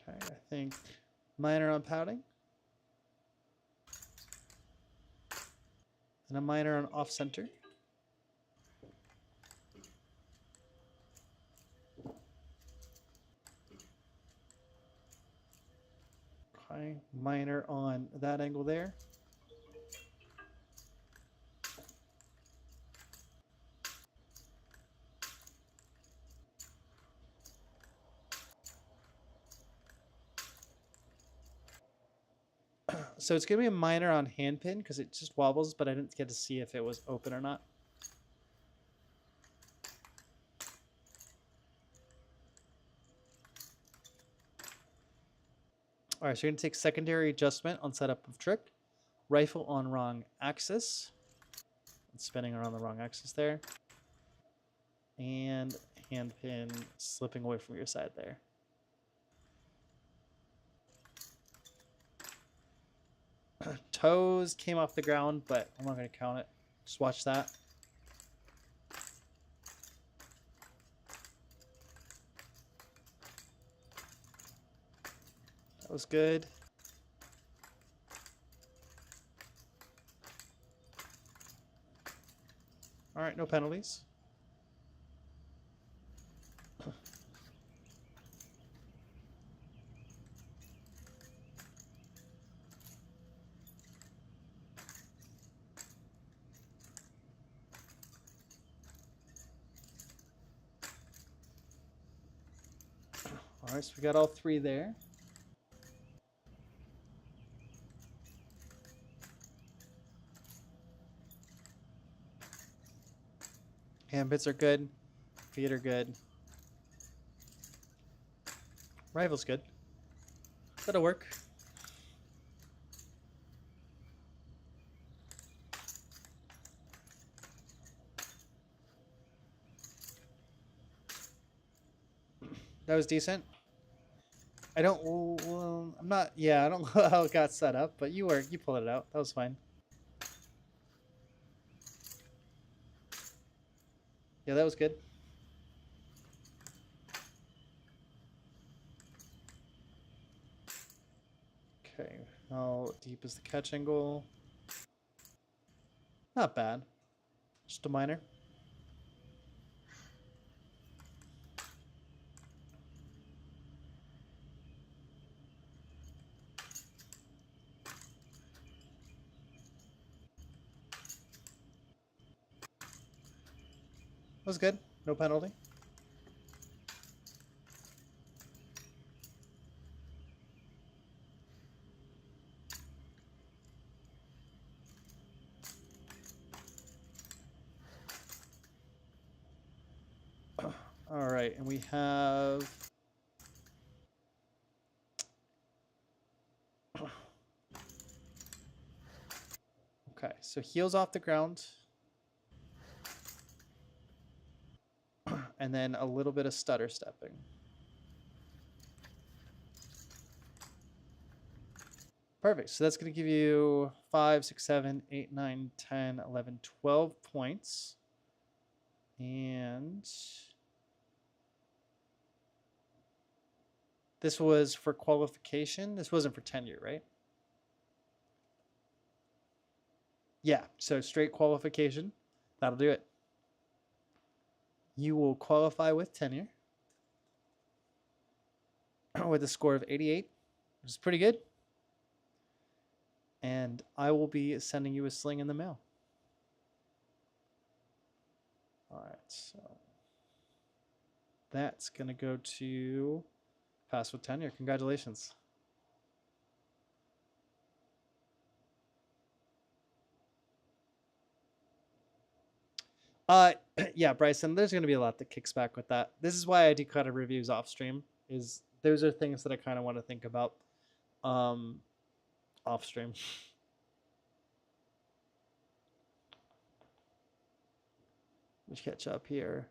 Okay, I think minor on pouting. And a minor on off center. Okay, minor on that angle there. So it's going to be a minor on hand pin because it just wobbles, but I didn't get to see if it was open or not. All right, so you're going to take secondary adjustment on setup of trick, rifle on wrong axis, and spinning around the wrong axis there, and hand pin slipping away from your side there. Toes came off the ground, but I'm not going to count it. Just watch that. That was good. All right, no penalties. All right, so we got all 3 there. Hand bits are good. Feet are good. Rival's good. That'll work. That was decent. I don't. Well, I'm not. Yeah, I don't know how it got set up, but you pulled it out. That was fine. Yeah, that was good. Okay. How deep is the catch angle? Not bad. Just a minor. Was good. No penalty. All right, and we have. Okay, so heels off the ground. And then a little bit of stutter stepping. Perfect. So that's going to give you 5, 6, 7, 8, 9, 10, 11, 12 points. And this was for qualification. This wasn't for tenure, right? Yeah, so straight qualification. That'll do it. You will qualify with tenure with a score of 88, which is pretty good. And I will be sending you a sling in the mail. All right, so that's going to go to Pass with Tenure. Congratulations. Yeah, Bryson, there's going to be a lot that kicks back with that. This is why I do kind of reviews off stream, is those are things that I kind of want to think about off stream. Let's catch up here.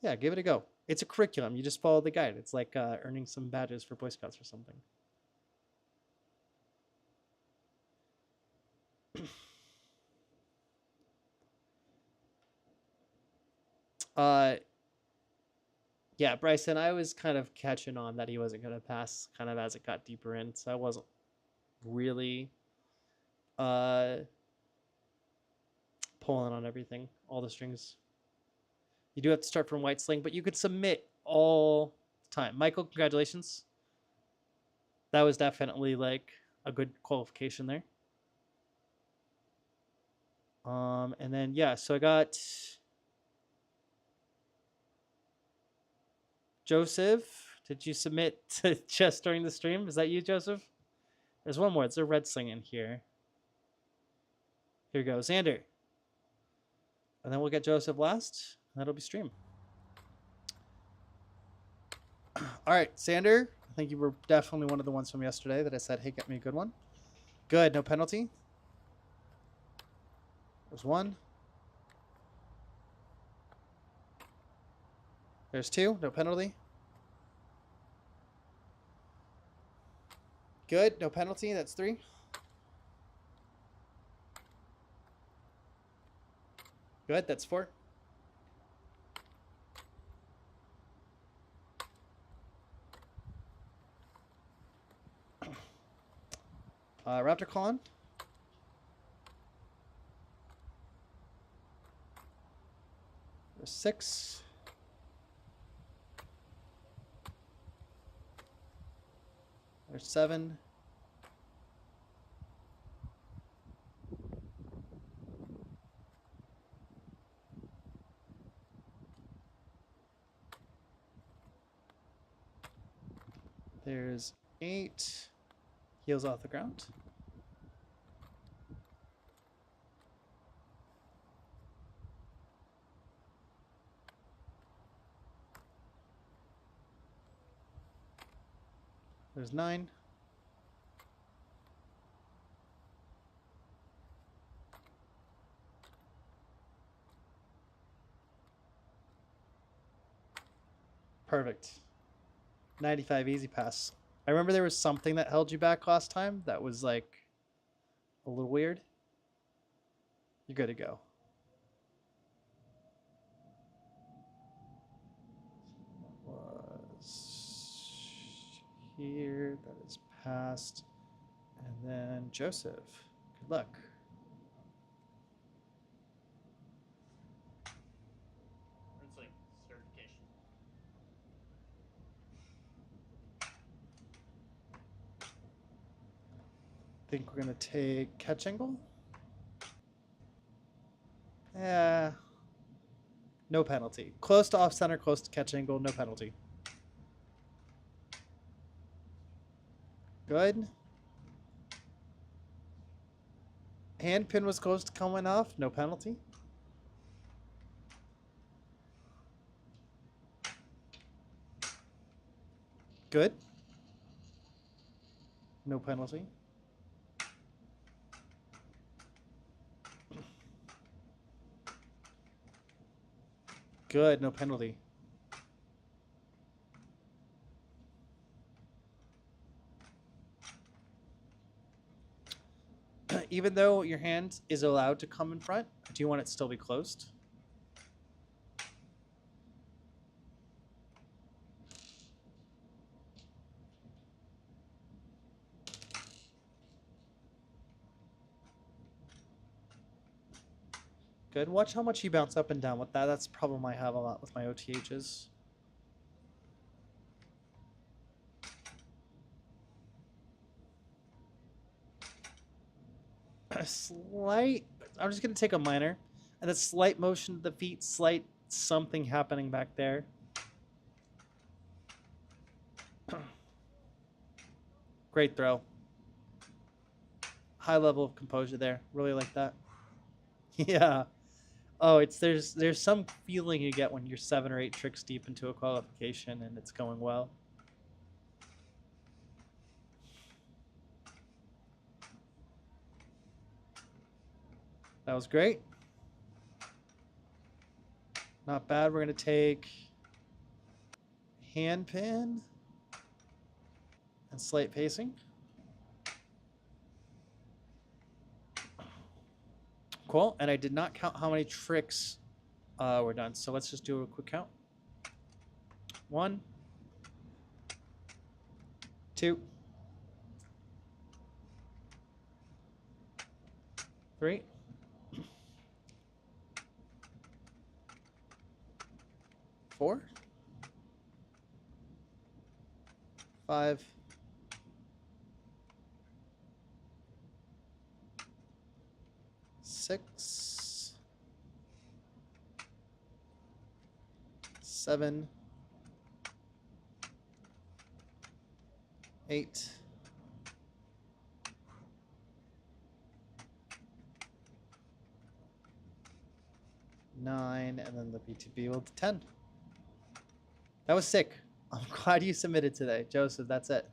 Yeah, give it a go. It's a curriculum. You just follow the guide. It's like earning some badges for Boy Scouts or something. Yeah, Bryson, I was kind of catching on that he wasn't going to pass kind of as it got deeper in, so I wasn't really pulling on everything, all the strings. You do have to start from white sling, but you could submit all the time. Michael, congratulations. That was definitely like a good qualification there. And then, yeah, so I got Joseph. Did you submit to just during the stream? Is that you, Joseph? There's one more. It's a red sling in here. Here goes Xander. And then we'll get Joseph last. That'll be stream. All right, Xander. I think you were definitely one of the ones from yesterday that I said, hey, get me a good one. Good, no penalty. There's one. There's two, no penalty. Good, no penalty. That's three. Good, that's four. Raptor Con. There's six. There's seven. There's 8 heels off the ground. There's 9. Perfect. 95 easy pass. I remember there was something that held you back last time that was like a little weird. You're good to go. Was here. That is passed. And then Joseph. Good luck. Certification. I think we're going to take catch angle. Yeah. No penalty. Close to off center, close to catch angle, no penalty. Good. Hand pin was close to coming off, no penalty. Good. No penalty. Good, no penalty. Even though your hand is allowed to come in front, do you want it to still be closed? Good. Watch how much you bounce up and down with that. That's a problem I have a lot with my OTHs. A slight, I'm just going to take a minor. And a slight motion to the feet, slight something happening back there. Great throw. High level of composure there. Really like that. Yeah. Oh, there's some feeling you get when you're 7 or 8 tricks deep into a qualification and it's going well. That was great. Not bad. We're going to take hand pin and slight pacing. Cool. And I did not count how many tricks were done. So let's just do a quick count. 1, 2, 3, 4, 5, 6, 7, 8, 9, and then the B2B will 10. That was sick. I'm glad you submitted today. Joseph, that's it.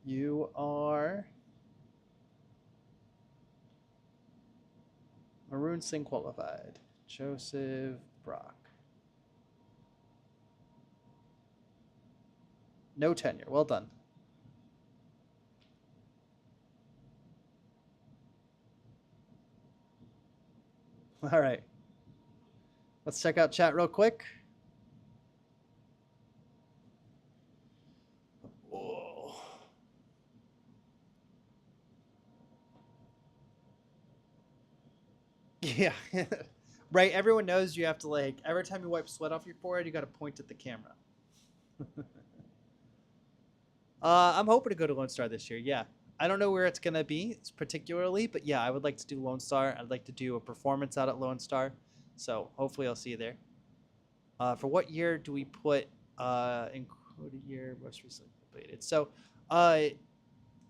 You are Maroon Singh qualified. Joseph Brock. No tenure. Well done. All right. Let's check out chat real quick. Whoa. Yeah. Right. Everyone knows you have to, like, every time you wipe sweat off your forehead, you got to point at the camera. I'm hoping to go to Lone Star this year. Yeah. I don't know where it's going to be particularly, but yeah, I would like to do Lone Star. I'd like to do a performance out at Lone Star. So hopefully I'll see you there. For what year do we put, What year most recently completed? So,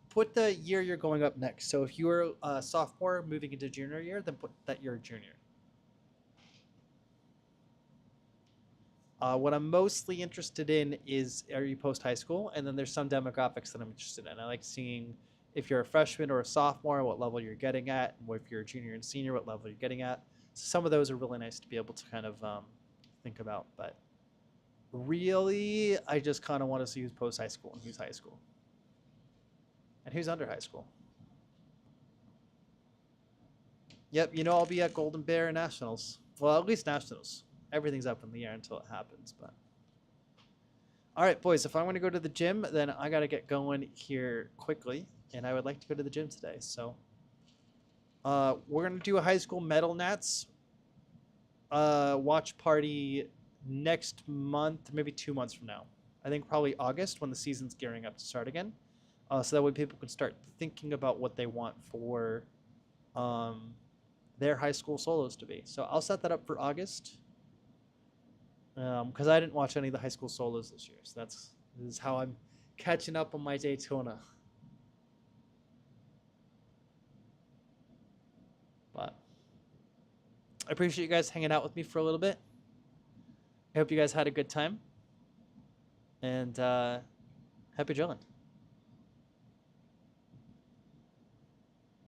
put the year you're going up next. So if you were a sophomore moving into junior year, then put that you're a junior. What I'm mostly interested in is, are you post high school? And then there's some demographics that I'm interested in. I like seeing if you're a freshman or a sophomore, what level you're getting at, and if you're a junior and senior, what level you're getting at. So some of those are really nice to be able to kind of think about. But really, I just kind of want to see who's post high school and who's high school. And who's under high school. Yep, you know I'll be at Golden Bear Nationals. Well, at least Nationals. Everything's up in the air until it happens, but all right, boys, if I want to go to the gym, then I got to get going here quickly, and I would like to go to the gym today. So we're going to do a high school medal nats watch party next month, maybe 2 months from now. I think probably August when the season's gearing up to start again. So that way people can start thinking about what they want for their high school solos to be. So I'll set that up for August. Because I didn't watch any of the high school solos this year. So this is how I'm catching up on my Daytona. But I appreciate you guys hanging out with me for a little bit. I hope you guys had a good time. And happy drilling.